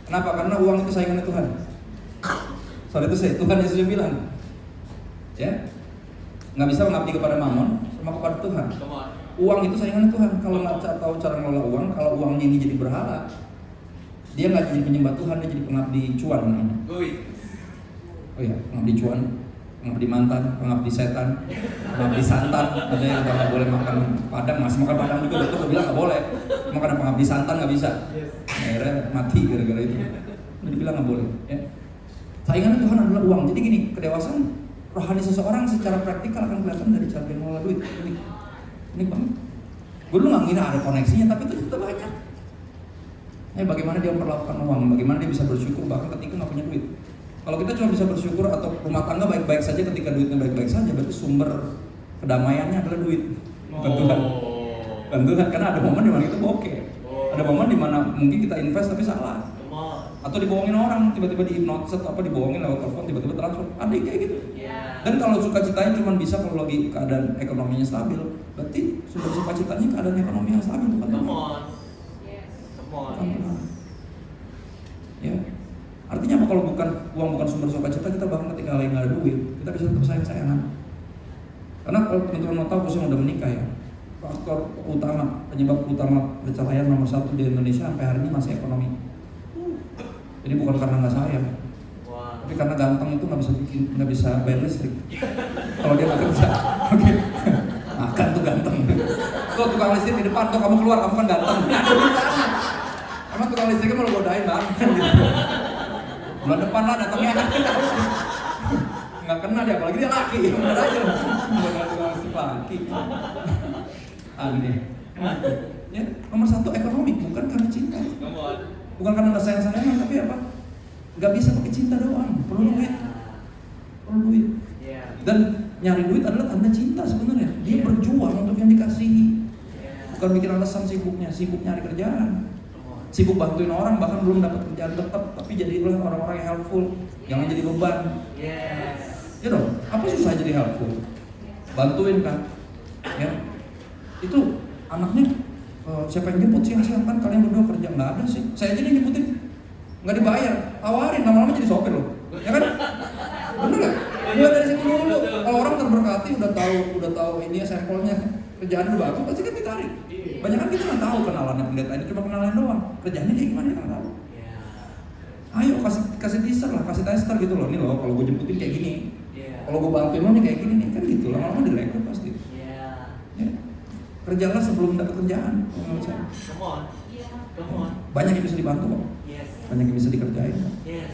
Kenapa? Karena uang itu saingannya Tuhan. Soal itu Tuhan Yesus yang bilang, ya, nggak bisa mengabdi kepada Mammon sama kepada Tuhan. Uang itu saingannya Tuhan. Kalau nggak tahu cara mengelola uang, kalau uangnya ini jadi berhala, dia nggak jadi penyembah Tuhan, dia jadi pengabdi cuan namanya. Oh iya, pengabdi cuan, pengabdi mantan, pengabdi setan, pengabdi santan. Ada yang nggak boleh makan padang, masih makan padang juga. Dokter bilang nggak boleh. Makan pengabdi santan nggak bisa. Akhirnya mati gara-gara itu. Udah dibilang nggak boleh. Ya. Saingannya Tuhan adalah uang. Jadi gini, kedewasaan rohani seseorang secara praktikal akan kelihatan dari cara dia mengelola duit. Ini banget. Gue dulu nggak ngira ada koneksinya, tapi itu ternyata banyak. Bagaimana dia memperlakukan uang, bagaimana dia bisa bersyukur bahkan ketika nggak punya duit. Kalau kita cuma bisa bersyukur atau rumah tangga baik-baik saja ketika duitnya baik-baik saja, berarti sumber kedamaiannya adalah duit. Bantuan. Karena ada momen di mana itu bokeh. Ada momen di mana mungkin kita invest tapi salah. Atau dibohongin orang, tiba-tiba dihipnotis atau apa, dibohongin lewat telepon, tiba-tiba transfer. Ada yang kayak gitu. Dan kalau sukacitanya cuma bisa kalau lagi keadaan ekonominya stabil, berarti sumber sukacitanya keadaan ekonomi yang stabil, bukan Tuhan. Ya. Artinya apa? Kalau uang bukan sumber sukacita, kita bahkan ketika lagi nggak ada duit, kita bisa tetap sayang-sayangan. Karena kalau teman-teman mau tahu, khususnya udah menikah ya, faktor utama, penyebab utama perceraian nomor 1 di Indonesia sampai hari ini masih ekonomi. Jadi bukan karena nggak sayang, tapi karena ganteng itu nggak bisa bayar listrik. Kalau dia nggak kerja, oke, makan tuh ganteng. Tuh tukang listrik di depan, tuh kamu keluar, kamu kan ganteng. Emang tukang listriknya mau lo godain bang? Bulan depan lah datangnya. Nggak kena dia, apalagi dia laki. Bener aja loh. Bukan tukang listrik laki. Aneh. Ya, nomor 1 ekonomi, bukan karena cinta. Bukan karena nggak sayang-sayangan, tapi apa? Nggak bisa pakai cinta doang, perlu duit. Dan nyari duit adalah tanda cinta sebenarnya. Dia berjuang untuk yang dikasihi. Bukan bikin alasan sibuk nyari kerjaan. Sibuk bantuin orang, bahkan belum dapat kerjaan tetap, tapi jadilah orang-orang yang helpful, jangan jadi beban. Ya dong, apa susah jadi helpful? Bantuin kan? Ya, itu anaknya Siapa yang jemput siang-siang, kan kalian berdua kerja? Nggak ada sih, saya aja yang jemputin, nggak dibayar, tawarin, lama-lama jadi sopir loh, ya kan? Bener nggak? Mulai dari situ dulu. Kalau orang terberkati udah tahu ini sampelnya kerjaan udah bagus, pasti kan ditarik. Banyak kan kita nggak tahu kenalannya pendeta ini, cuma kenalan doang. Kerjaannya kayak gimana kita nggak tahu. Ayo kasih teaser lah, kasih tester gitu loh. Nih loh, kalau gue jemputin kayak gini, kalau gue bantuin lo nih kayak gini nih, kan gitu. Lama-lama direkrut pasti. Ya. Kerjalah sebelum dapat kerjaan. Come on. Banyak yang bisa dibantu kok. Yes. Banyak yang bisa dikerjain. Yes.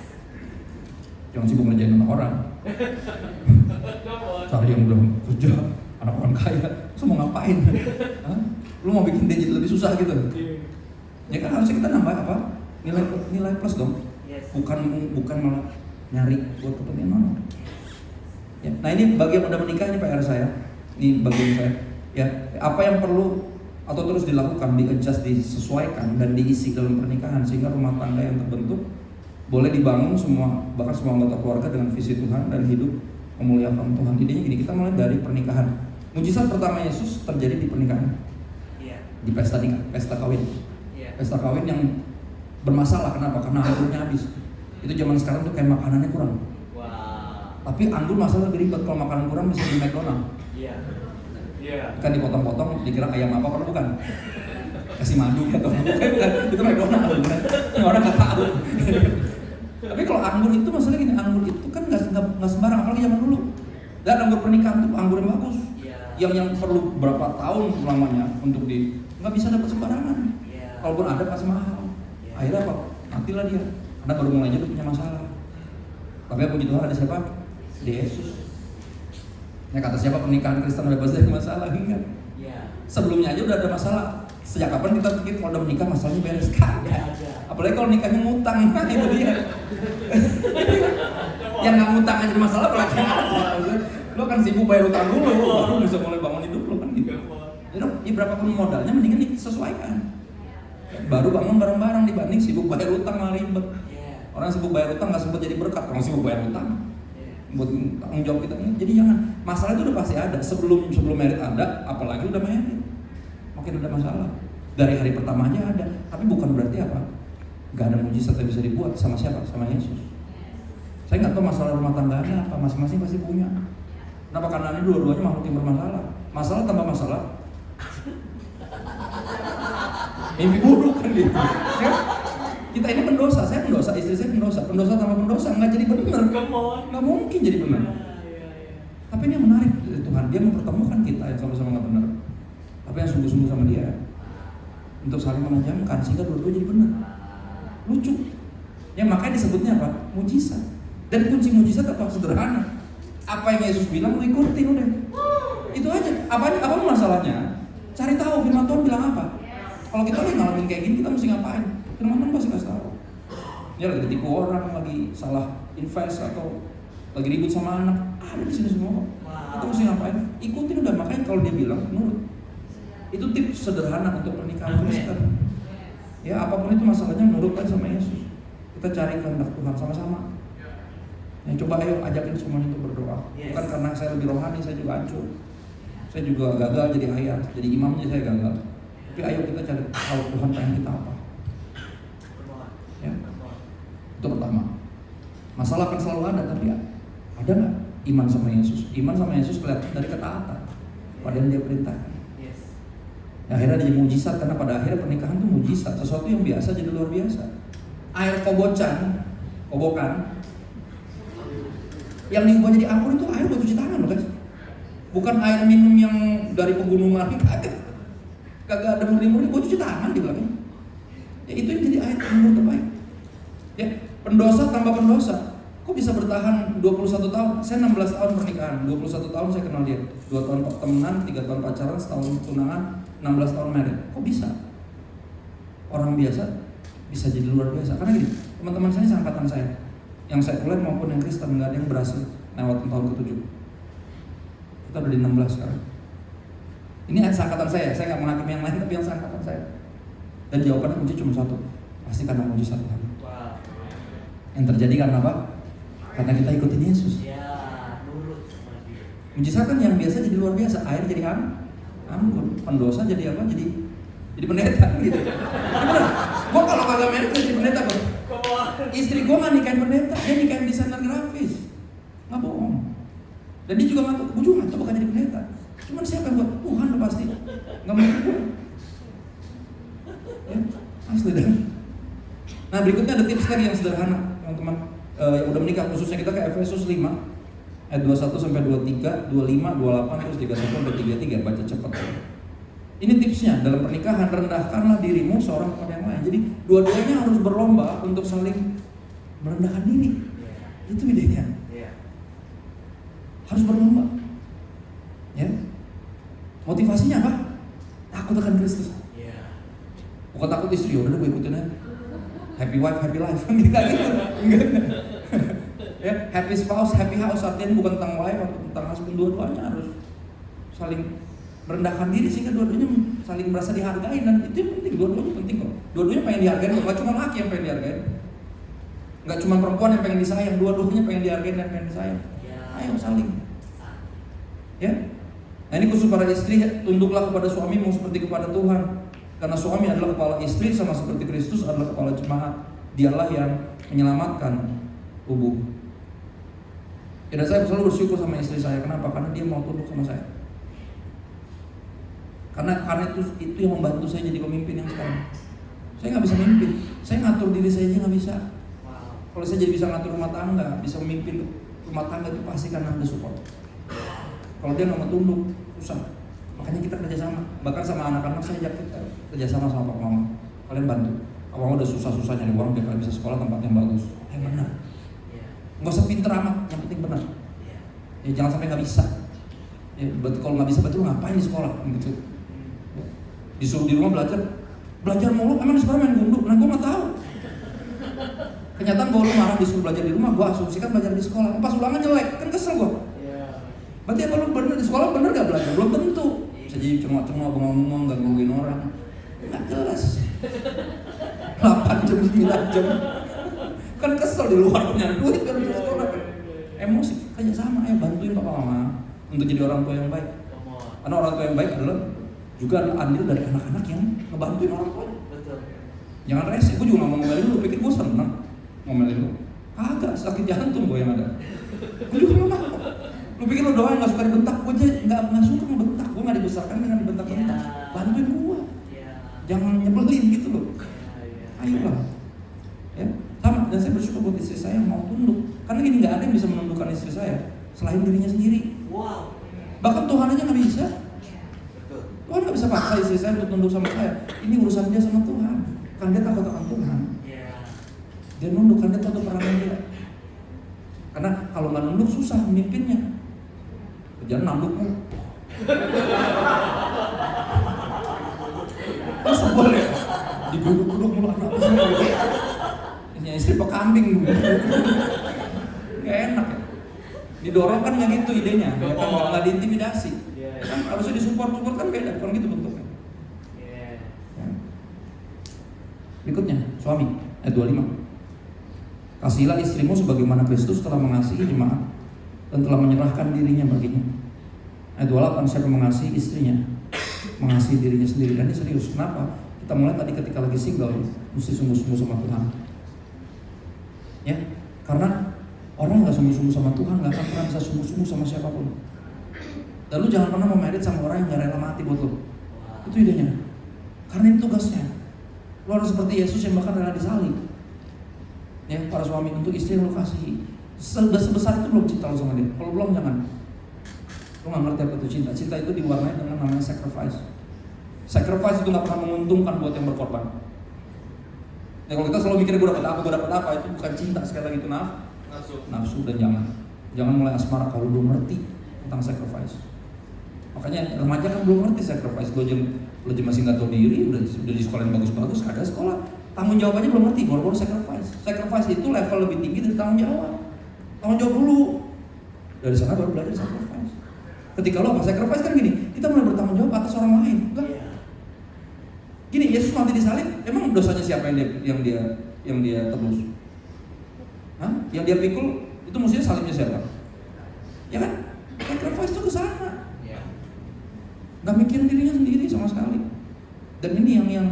Jangan sibuk ngerjain anak orang. Come on. Cari yang udah kerja, anak orang kaya, terus mau ngapain? Hah? Lu mau bikin dia jadi lebih susah gitu? Ya kan harusnya kita nambah apa? Nilai plus dong. Yes. Bukan malah nyari buat kepentingan. Ya. Nah ini bagi yang udah menikah ini PR saya. Ini bagian saya. Ya, apa yang perlu atau terus dilakukan, di-adjust, disesuaikan dan diisi dalam pernikahan sehingga rumah tangga yang terbentuk boleh dibangun semua, bahkan semua anggota keluarga dengan visi Tuhan dan hidup memuliakan Tuhan. Idenya gini, kita mulai dari pernikahan. Mujizat pertama Yesus terjadi di pernikahan. Di pesta nikah, pesta kawin. Pesta kawin yang bermasalah, kenapa? Karena anggurnya habis. Itu zaman sekarang tuh kayak makanannya kurang. Tapi anggur masalah lebih ribet, kalau makanan kurang bisa di McDonald. Kan dipotong-potong, dikira ayam apa, kan bukan? Kasih madu atau bukan? Itu McDonald, bukan? Orang nggak tahu. Tapi kalau anggur itu masalah gini, anggur itu kan nggak sembarang, apalagi zaman dulu. Dan anggur pernikahan itu anggur yang bagus, yang perlu berapa tahun lamanya untuk nggak bisa dapat sembarangan. Kalaupun ada pasti mahal. Akhirnya apa? Matilah dia, karena baru mulai aja punya masalah. Tapi puji Tuhan ada siapa? Di Yesus. Ya kata siapa pernikahan Kristen bebas dari masalah? Enggak. Sebelumnya aja udah ada masalah. Sejak kapan kita pikir kalau udah menikah masalahnya beres? Kagak. Apalagi kalau nikahnya ngutang, nah itu dia. Yang nggak ngutang aja jadi masalah, apalagi yang ada. Lo kan sibuk bayar utang dulu, baru bisa mulai bangun hidup lo kan gitu. Jadi berapapun modalnya mendingan disesuaikan. Baru bangun bareng-bareng dibanding sibuk bayar utang malah ribet. Orang sibuk bayar utang nggak sempat jadi berkat, orang sibuk bayar utang. Buat tanggung jawab kita. Jadi jangan, masalah itu udah pasti ada. Sebelum merit ada, apalagi udah merit, makin ada masalah. Dari hari pertama aja ada. Tapi bukan berarti apa? Gak ada mujizat yang bisa dibuat. Sama siapa? Sama Yesus. Saya nggak tahu masalah rumah tangganya apa, masing-masing pasti punya. Kenapa? Karena ini dua-duanya makhluk yang bermasalah. Masalah tambah masalah, mimpi buruk kan gitu. Ya? Kita ini pendosa, saya pendosa, istri saya pendosa tambah pendosa, nggak jadi benar, nggak mungkin jadi benar. Tapi ini yang menarik dari Tuhan, dia mempertemukan kita yang sama-sama nggak benar, tapi yang sungguh-sungguh sama dia, untuk saling menajamkan sehingga dua-dua jadi benar. Lucu, yang makanya disebutnya apa? Mujizat. Dan kunci mujizat apa? Sederhana. Apa yang Yesus bilang lu ikutin udah. Itu aja. Apa masalahnya? Cari tahu firman Tuhan bilang apa. Kalau kita lagi ngalamin kayak gini, kita mesti ngapain? Firman Tuhan pasti kasih tahu. Dia lagi ditipu orang, lagi salah invest atau lagi ribut sama anak, ada di sini semua. Kita mesti ngapain? Ikutin udah. Makanya kalau dia bilang nurut. Itu tips sederhana untuk pernikahan Kristen. Ya apapun itu masalahnya, nurutkan sama Yesus. Kita cari kehendak Tuhan sama-sama. Ya, coba ayo ajakin semuanya untuk berdoa. Bukan karena saya lebih rohani, saya juga hancur. Saya juga gagal jadi ayah, jadi imamnya saya gagal. Tapi ayo kita cari tahu Tuhan pengen kita apa. Ya. Itu pertama. Masalah akan selalu ada, tapi ada nggak iman sama Yesus? Iman sama Yesus kelihatan dari ketaatan pada yang dia perintahkan. Ya, akhirnya jadi mujizat, karena pada akhirnya pernikahan itu mujizat, sesuatu yang biasa jadi luar biasa. Air kobokan yang diubah jadi anggur itu air buat cuci tangan loh guys. Bukan air minum yang dari pegunungan, kagak ada murni-murni buat cuci tangan dibilangnya. Ya itu yang jadi air anggur terbaik. Ya, pendosa tambah pendosa. Kok bisa bertahan 21 tahun? Saya 16 tahun pernikahan, 21 tahun saya kenal dia. 2 tahun temenan, 3 tahun pacaran, setahun tunangan, 16 tahun married. Kok bisa? Orang biasa bisa jadi luar biasa. Karena gini, teman-teman saya seangkatan saya, yang sekuler maupun yang Kristen, nggak ada yang berhasil lewat tahun ke-7. Kita udah di 16 sekarang. Ini seangkatan saya nggak menghakimi yang lain, tapi yang seangkatan saya. Dan jawabannya kunci cuma satu, pasti karena mujizat Tuhan. Yang terjadi karena apa? Karena kita ikutin Yesus. Mujizat kan yang biasa jadi luar biasa, air jadi anggur, pendosa jadi apa? Jadi jadi pendeta gitu. Bener, gue kalau kagak merit jadi pendeta bro. Come on. Istri gue nggak nikahin pendeta, dia nikahin desainer grafis, nggak bohong. Dan dia juga ngatur, gue juga ngatur bukan jadi pendeta. Cuman siapa yang buat? Tuhan lo pasti, nggak mungkin gue. Ya, asli dah. Nah berikutnya ada tips lagi yang sederhana, teman-teman yang udah menikah, khususnya kita ke Efesus 5 ayat 21 sampai 23, 25, 28 terus 31 sampai 33, baca cepat. Ini tipsnya dalam pernikahan, rendahkanlah dirimu seorang kepada yang lain. Jadi dua-duanya harus berlomba untuk saling merendahkan diri. Itu idenya. Harus berlomba. Ya. Motivasinya apa? Takut akan Kristus. Bukan takut istri, udah gue ikutin aja. Happy wife, happy life. Kita gitu. Ya, happy spouse, happy house. Artinya bukan tentang wife atau tentang husband, dua-duanya harus saling merendahkan diri sehingga dua-duanya saling merasa dihargai, dan itu yang penting. Dua-duanya penting kok. Dua-duanya pengen dihargai, nggak cuma laki yang pengen dihargai, nggak cuma perempuan yang pengen disayang, dua-duanya pengen dihargai dan pengen disayang. Ayo saling. Ya. Nah ini khusus para istri, tunduklah kepada suamimu seperti kepada Tuhan. Karena suami adalah kepala istri sama seperti Kristus adalah kepala jemaat. Dialah yang menyelamatkan tubuh. Dan saya selalu bersyukur sama istri saya. Kenapa? Karena dia mau tunduk sama saya. Karena itu yang membantu saya jadi pemimpin yang sekarang. Saya nggak bisa memimpin. Saya ngatur diri saya aja nggak bisa. Kalau saya jadi bisa ngatur rumah tangga, bisa memimpin rumah tangga, itu pasti karena ada support. Kalau dia nggak mau tunduk, susah. Makanya kita kerjasama. Bahkan sama anak-anak saya ajak kita kerjasama sama Papa Mama. Kalian bantu. Papa Mama udah susah-susah nyari uang biar kalian bisa sekolah tempat yang bagus. Benar. Nggak usah pinter amat, yang penting benar. Ya jangan sampai nggak bisa. Ya, berarti kalau nggak bisa, berarti lu ngapain di sekolah? Gitu. Disuruh di rumah belajar mulu, emang di sekolah main gundu. Nah gue nggak tahu. Kenyataan bahwa lu marah disuruh belajar di rumah, gue asumsikan belajar di sekolah. Pas ulangan jelek, kan kesel gue. Berarti apa lu bener di sekolah bener gak belajar? Belum tentu. Bisa jadi cengok-cengok, bengong-bengong, gangguin orang. Nggak jelas. 8 jam, 9 jam. Kan kesel di luar punya duit kan di sekolah. Emosi, kerjasama, ayo bantuin Papa Mama untuk jadi orang tua yang baik. Karena orang tua yang baik adalah juga andil dari anak-anak yang ngebantuin orang tua. Jangan rese, gue juga gak mau ngomelin lu, pikir gue seneng ngomelin lu. Kagak, sakit jantung gue yang ada. Gue juga gak mau. Lu pikir lu doang gak suka dibentak, gue aja gak suka ngebentak. Gue gak dibesarkan dengan dibentak-bentak. Bantuin gue. Jangan nyebelin gitu loh. Ayolah. Ya, sama, dan saya bersyukur buat istri saya yang mau tunduk. Karena gini, gak ada yang bisa menundukkan istri saya selain dirinya sendiri. Bahkan Tuhan aja gak bisa. Tuhan gak bisa paksa istri saya untuk tunduk sama saya. Ini urusan dia sama Tuhan. Kan dia takut akan Tuhan. Dia nunduk, kan dia tahu perannya dia. Karena kalau nggak nunduk susah memimpinnya. Jangan nunduk mu. Masa boleh diguduk-guduk mulu anak semua. Ini istri pak kambing. Gak enak ya. Didorong kan nggak gitu idenya, ya kan nggak diintimidasi. Kan harusnya disupport kan beda, bukan gitu bentuknya. Berikutnya, suami ayat 25. Kasihilah istrimu sebagaimana Kristus telah mengasihi jemaat dan telah menyerahkan dirinya baginya. Ayat 28, siapa mengasihi istrinya, mengasihi dirinya sendiri. Dan ini serius, kenapa? Kita mulai tadi ketika lagi single, mesti sungguh-sungguh sama Tuhan. Ya, karena orang nggak sungguh-sungguh sama Tuhan nggak akan pernah bisa sungguh-sungguh sama siapapun. Dan lu jangan pernah mau married sama orang yang nggak rela mati buat lu. Itu idenya. Karena ini tugasnya. Lu harus seperti Yesus yang bahkan rela disalib. Ya, para suami untuk istri yang lu kasihi. Sudah sebesar itu belum cinta lu sama dia. Kalau belum jangan. Lu nggak ngerti apa itu cinta. Cinta itu diwarnai dengan namanya sacrifice. Sacrifice itu nggak pernah menguntungkan buat yang berkorban. Ya kalau kita selalu mikir gue dapat apa, itu bukan cinta. Sekali lagi itu nafsu dan jangan mulai asmara kalau belum ngerti tentang sacrifice. Makanya remaja kan belum ngerti sacrifice. Lu aja masih nggak tahu diri, udah di sekolah yang bagus-bagus, ada sekolah tanggung jawabannya belum ngerti, baru sacrifice. Sacrifice itu level lebih tinggi dari tanggung jawab. Tanggung jawab dulu, dari sana baru belajar sacrifice. Ketika lo apa sacrifice kan gini, kita mulai bertanggung jawab atas orang lain. Gini, Yesus mati disalib, emang dosanya siapa yang dia tebus? Hah? Yang dia pikul itu mestinya salibnya siapa? Ya kan? Sacrifice itu ke sana. Gak mikirin dirinya sendiri sama sekali. Dan ini yang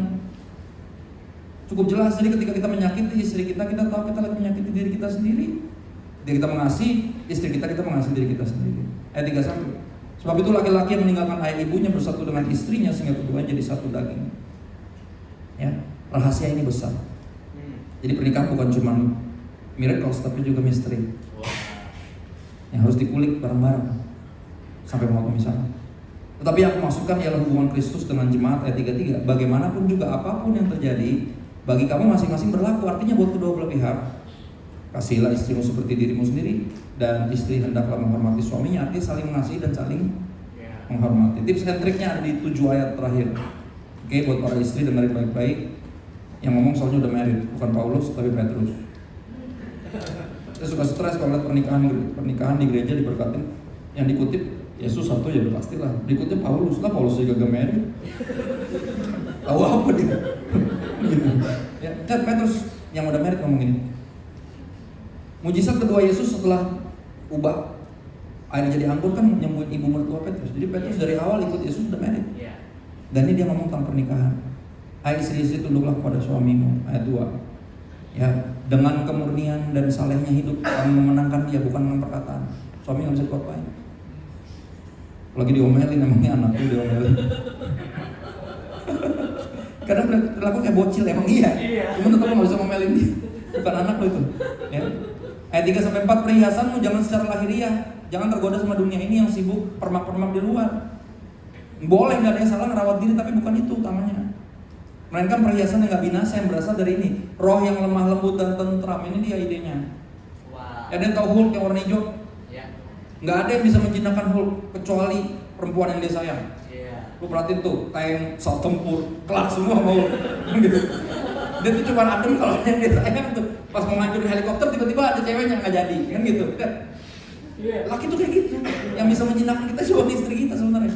cukup jelas. Jadi ketika kita menyakiti istri kita tahu kita lagi menyakiti diri kita sendiri. Ketika kita mengasihi istri kita mengasihi diri kita sendiri. Ayat 31. Sebab itu laki-laki yang meninggalkan ayah ibunya bersatu dengan istrinya sehingga keduanya jadi satu daging. Ya, rahasia ini besar. Jadi pernikahan bukan cuma miracles tapi juga misteri. Yang harus dikulik bareng-bareng sampai mau misalnya. Tetapi yang aku maksudkan ialah hubungan Kristus dengan jemaat ayat 33. Bagaimanapun juga apapun yang terjadi, bagi kamu masing-masing berlaku. Artinya buat kedua belah pihak, kasihilah istrimu seperti dirimu sendiri, dan istri hendaklah menghormati suaminya. Artinya saling mengasihi dan saling menghormati. Tips and triknya ada di 7 ayat terakhir. Oke, buat para istri dengerin baik-baik. Yang ngomong soalnya udah married, bukan Paulus tapi Petrus. Saya suka stres kalau lihat pernikahan di gereja diberkatin. Yang dikutip Yesus satu ya udah pastilah. Berikutnya Paulus juga gak married. Tahu apa dia? Gitu. Ya, Petrus yang udah married ngomong gini. Mujizat kedua Yesus setelah ubah air jadi anggur kan nyembuhin ibu mertua Petrus. Jadi Petrus dari awal ikut Yesus udah married. Dan ini dia ngomong tentang pernikahan. Hai istri-istri, tunduklah kepada suamimu. Ayat 2. Ya, dengan kemurnian dan salehnya hidup kamu memenangkan dia, bukan dengan perkataan. Suami nggak bisa diapa-apain. Lagi diomelin, emangnya anaknya diomelin. Kadang berlaku kayak bocil, emang iya. Cuma tetap nggak bisa ngomelin dia. Bukan anak lo itu. Ya. Ayat 3-4, perhiasanmu jangan secara lahiriah. Jangan tergoda sama dunia ini yang sibuk permak-permak di luar. Boleh, nggak ada yang salah ngerawat diri, tapi bukan itu utamanya. Melainkan perhiasan yang nggak binasa yang berasal dari ini. Roh yang lemah lembut dan tentram, ini dia idenya. Ada yang tahu Hulk yang warna hijau? Nggak ada yang bisa menjinakkan Hulk kecuali perempuan yang dia sayang. Lu perhatiin tuh, tank, pesawat tempur, kelar semua mau gitu. Dia tuh cuma adem kalau yang dia sayang tuh. Pas mau ngancurin helikopter tiba-tiba ada ceweknya nggak jadi, kan gitu. Laki tuh kayak gitu, yang bisa menjinakkan kita cuma istri kita sebenarnya.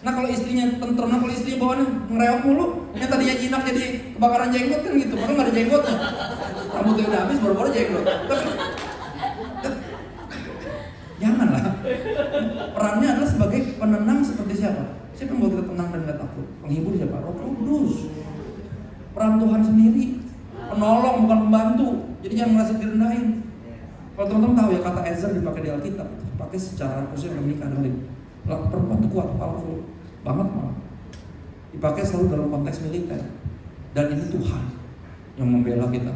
Nah kalau istrinya tentrem, kalau istrinya bawaannya ngereok mulu, yang tadinya jinak jadi kebakaran jenggot kan gitu, padahal nggak ada jenggotnya. Rambutnya udah habis, baru-baru jenggot. Janganlah. Perannya adalah sebagai penenang seperti siapa? Siapa yang buat kita tenang dan gak takut? Penghibur siapa? Roh Kudus. Peran Tuhan sendiri. Penolong bukan pembantu. Jadi jangan merasa direndahin. Kalau teman-teman tahu ya kata Ezra dipakai di Alkitab, pakai secara khusus yang menikah dengan perempuan itu kuat, powerful banget malah. Dipakai selalu dalam konteks militer. Dan ini Tuhan yang membela kita,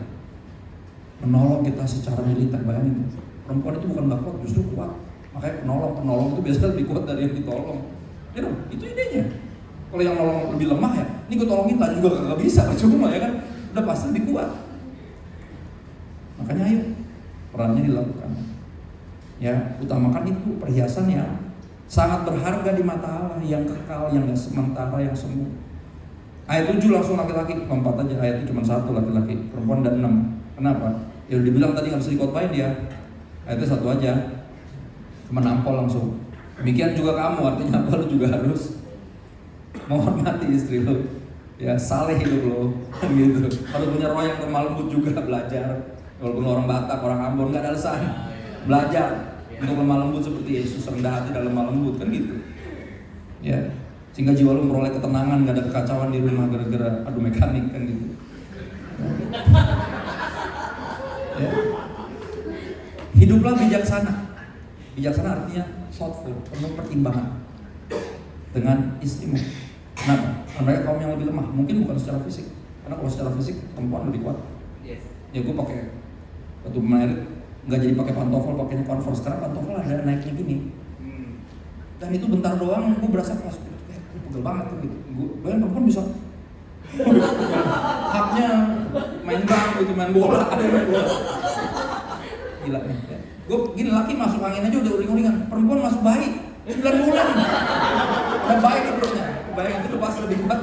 menolong kita secara militer. Bayangin, perempuan itu bukan gak kuat, justru kuat. Makanya penolong itu biasanya lebih kuat dari yang ditolong. Ya dong, itu idenya. Kalau yang nolong lebih lemah ya, ini gue tolongin lah juga gak bisa, cuma ya kan, udah pasti lebih kuat. Makanya ayo, perannya dilakukan. Ya, utamakan itu perhiasan yang sangat berharga di mata Allah, yang kekal, yang gak sementara, yang semu. Ayat 7 langsung laki-laki, lompat aja, ayat itu cuma 1 laki-laki, perempuan dan 6. Kenapa? Ya udah dibilang tadi gak bisa dikotbahin dia. Ayatnya 1 aja, cuma nampol langsung. Demikian juga kamu, artinya apa? Lu juga harus menghormati istri lu, ya saleh hidup lu, gitu. Harus punya roh yang lemah lembut juga, belajar. Walaupun orang Batak, orang Ambon, nggak ada alasan. Belajar untuk lemah lembut seperti Yesus, rendah hati dan lemah lembut, kan gitu. Ya, sehingga jiwa lu meroleh ketenangan, nggak ada kekacauan di rumah gara-gara adu mekanik, kan gitu. Ya. Hiduplah bijaksana. Bijaksana artinya thoughtful, penuh pertimbangan dengan istrimu. Kenapa? Karena mereka kaum yang lebih lemah, mungkin bukan secara fisik. Karena kalau secara fisik perempuan lebih kuat. Ya gue pakai waktu married nggak jadi pakai pantofel, pakainya Converse. Karena pantofel ada naiknya gini. Dan itu bentar doang, gue berasa kelas pegel banget tuh gitu. Bayang perempuan bisa haknya main bang gitu, main bola, ada yang main bola. Gila nih. Ya. Gue gini, laki masuk angin aja udah uring-uringan, perempuan masuk bayi 9 bulan. Udah bayi di perutnya, bayi itu udah pasti lebih kuat.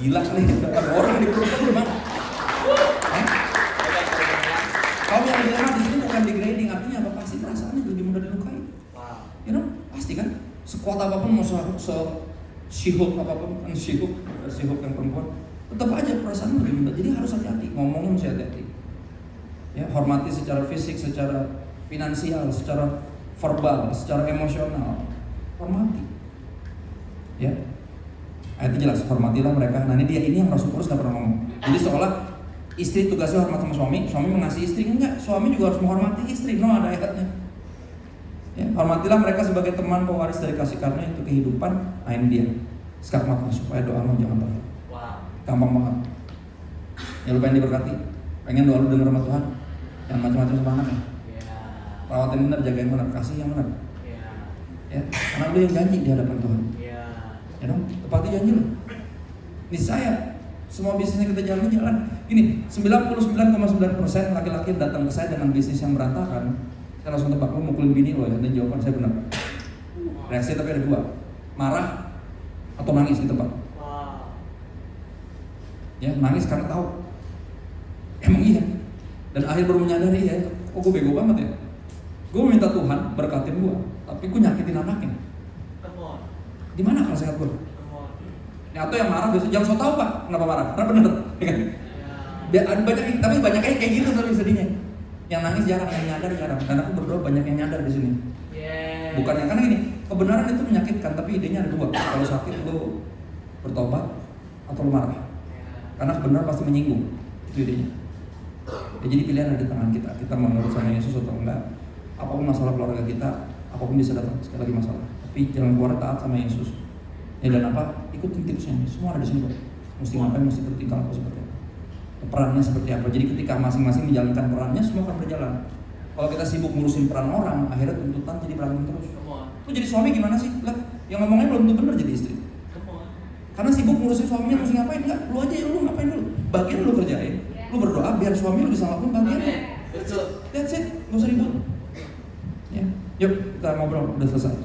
Gila nih, ada orang di perutnya gimana? Kalau yang dilema di sini bukan degrading, artinya apa? Pasti perasaannya lebih mudah dilukai. You know, pasti kan. Sekuat apapun, mau sihuk apapun, kan sihuk yang perempuan, tetap aja perasaan lebih mudah. Jadi harus hati-hati, ngomongnya mesti hati-hati. Ya, hormati secara fisik, secara finansial, secara verbal, secara emosional. Hormati. Ya. Ayatnya jelas, hormatilah mereka. Nah ini yang Rasul Paulus nggak pernah ngomong. Jadi seolah istri tugasnya hormat sama suami mengasihi istri. Enggak, suami juga harus menghormati istri. No, ada ayatnya. Ya, hormatilah mereka sebagai teman pewaris dari kasih karunia itu kehidupan. Nah ini dia. Skakmat supaya doamu jangan terlalu. Wow. Gampang banget. Ya lu pengen diberkati, pengen doa lu denger sama Tuhan. Jangan macam-macam sama anaknya. Rawatin benar, jagain benar, kasih yang benar. Ya, karena lu yang janji di hadapan Tuhan. Ya dong, tepati janji lu. Niscaya semua bisnis yang kita jalan. Gini, 99,9% laki-laki yang datang ke saya dengan bisnis yang berantakan, saya langsung tebak lu mukulin bini lo ya, dan jawaban saya benar. Reaksi tapi ada dua, marah atau nangis di tempat. Ya, nangis karena tahu emang iya, dan akhir baru menyadari ya, kok gue bego banget ya. Gue minta Tuhan berkatin gue, tapi gue nyakitin anaknya. Di mana akal sehat gue? Ya, atau yang marah biasanya jangan so tau pak, kenapa marah? Karena bener, ya kan? Tapi banyak kayak gitu tapi sedihnya. Yang nangis jarang, yang nyadar jarang. Karena aku berdoa banyak yang nyadar di sini. Bukan yang karena gini, kebenaran itu menyakitkan, tapi idenya ada dua. Kalau sakit lu bertobat atau lu marah. Karena kebenaran pasti menyinggung, itu idenya. Ya, jadi pilihan ada di tangan kita. Kita mau nurut sama Yesus atau enggak. Apapun masalah keluarga kita, apapun bisa datang, sekali lagi masalah. Tapi jangan keluar taat sama Yesus. Ya dan apa? Ikutin tipsnya. Semua ada di sini kok. Mesti ngapain, mesti bertingkah apa seperti apa. Perannya seperti apa. Jadi ketika masing-masing menjalankan perannya, semua akan berjalan. Kalau kita sibuk ngurusin peran orang, akhirnya tuntutan jadi berantem terus. Lu jadi suami gimana sih? Lah, yang ngomongnya belum tentu benar jadi istri. Karena sibuk ngurusin suaminya, mesti ngapain? Enggak, lu aja lu ngapain dulu. Bagian lu kerjain. Lu berdoa biar suami lu bisa ngelakuin bagian lu. That's it, gak usah ribut. Ya, yuk kita ngobrol, udah selesai.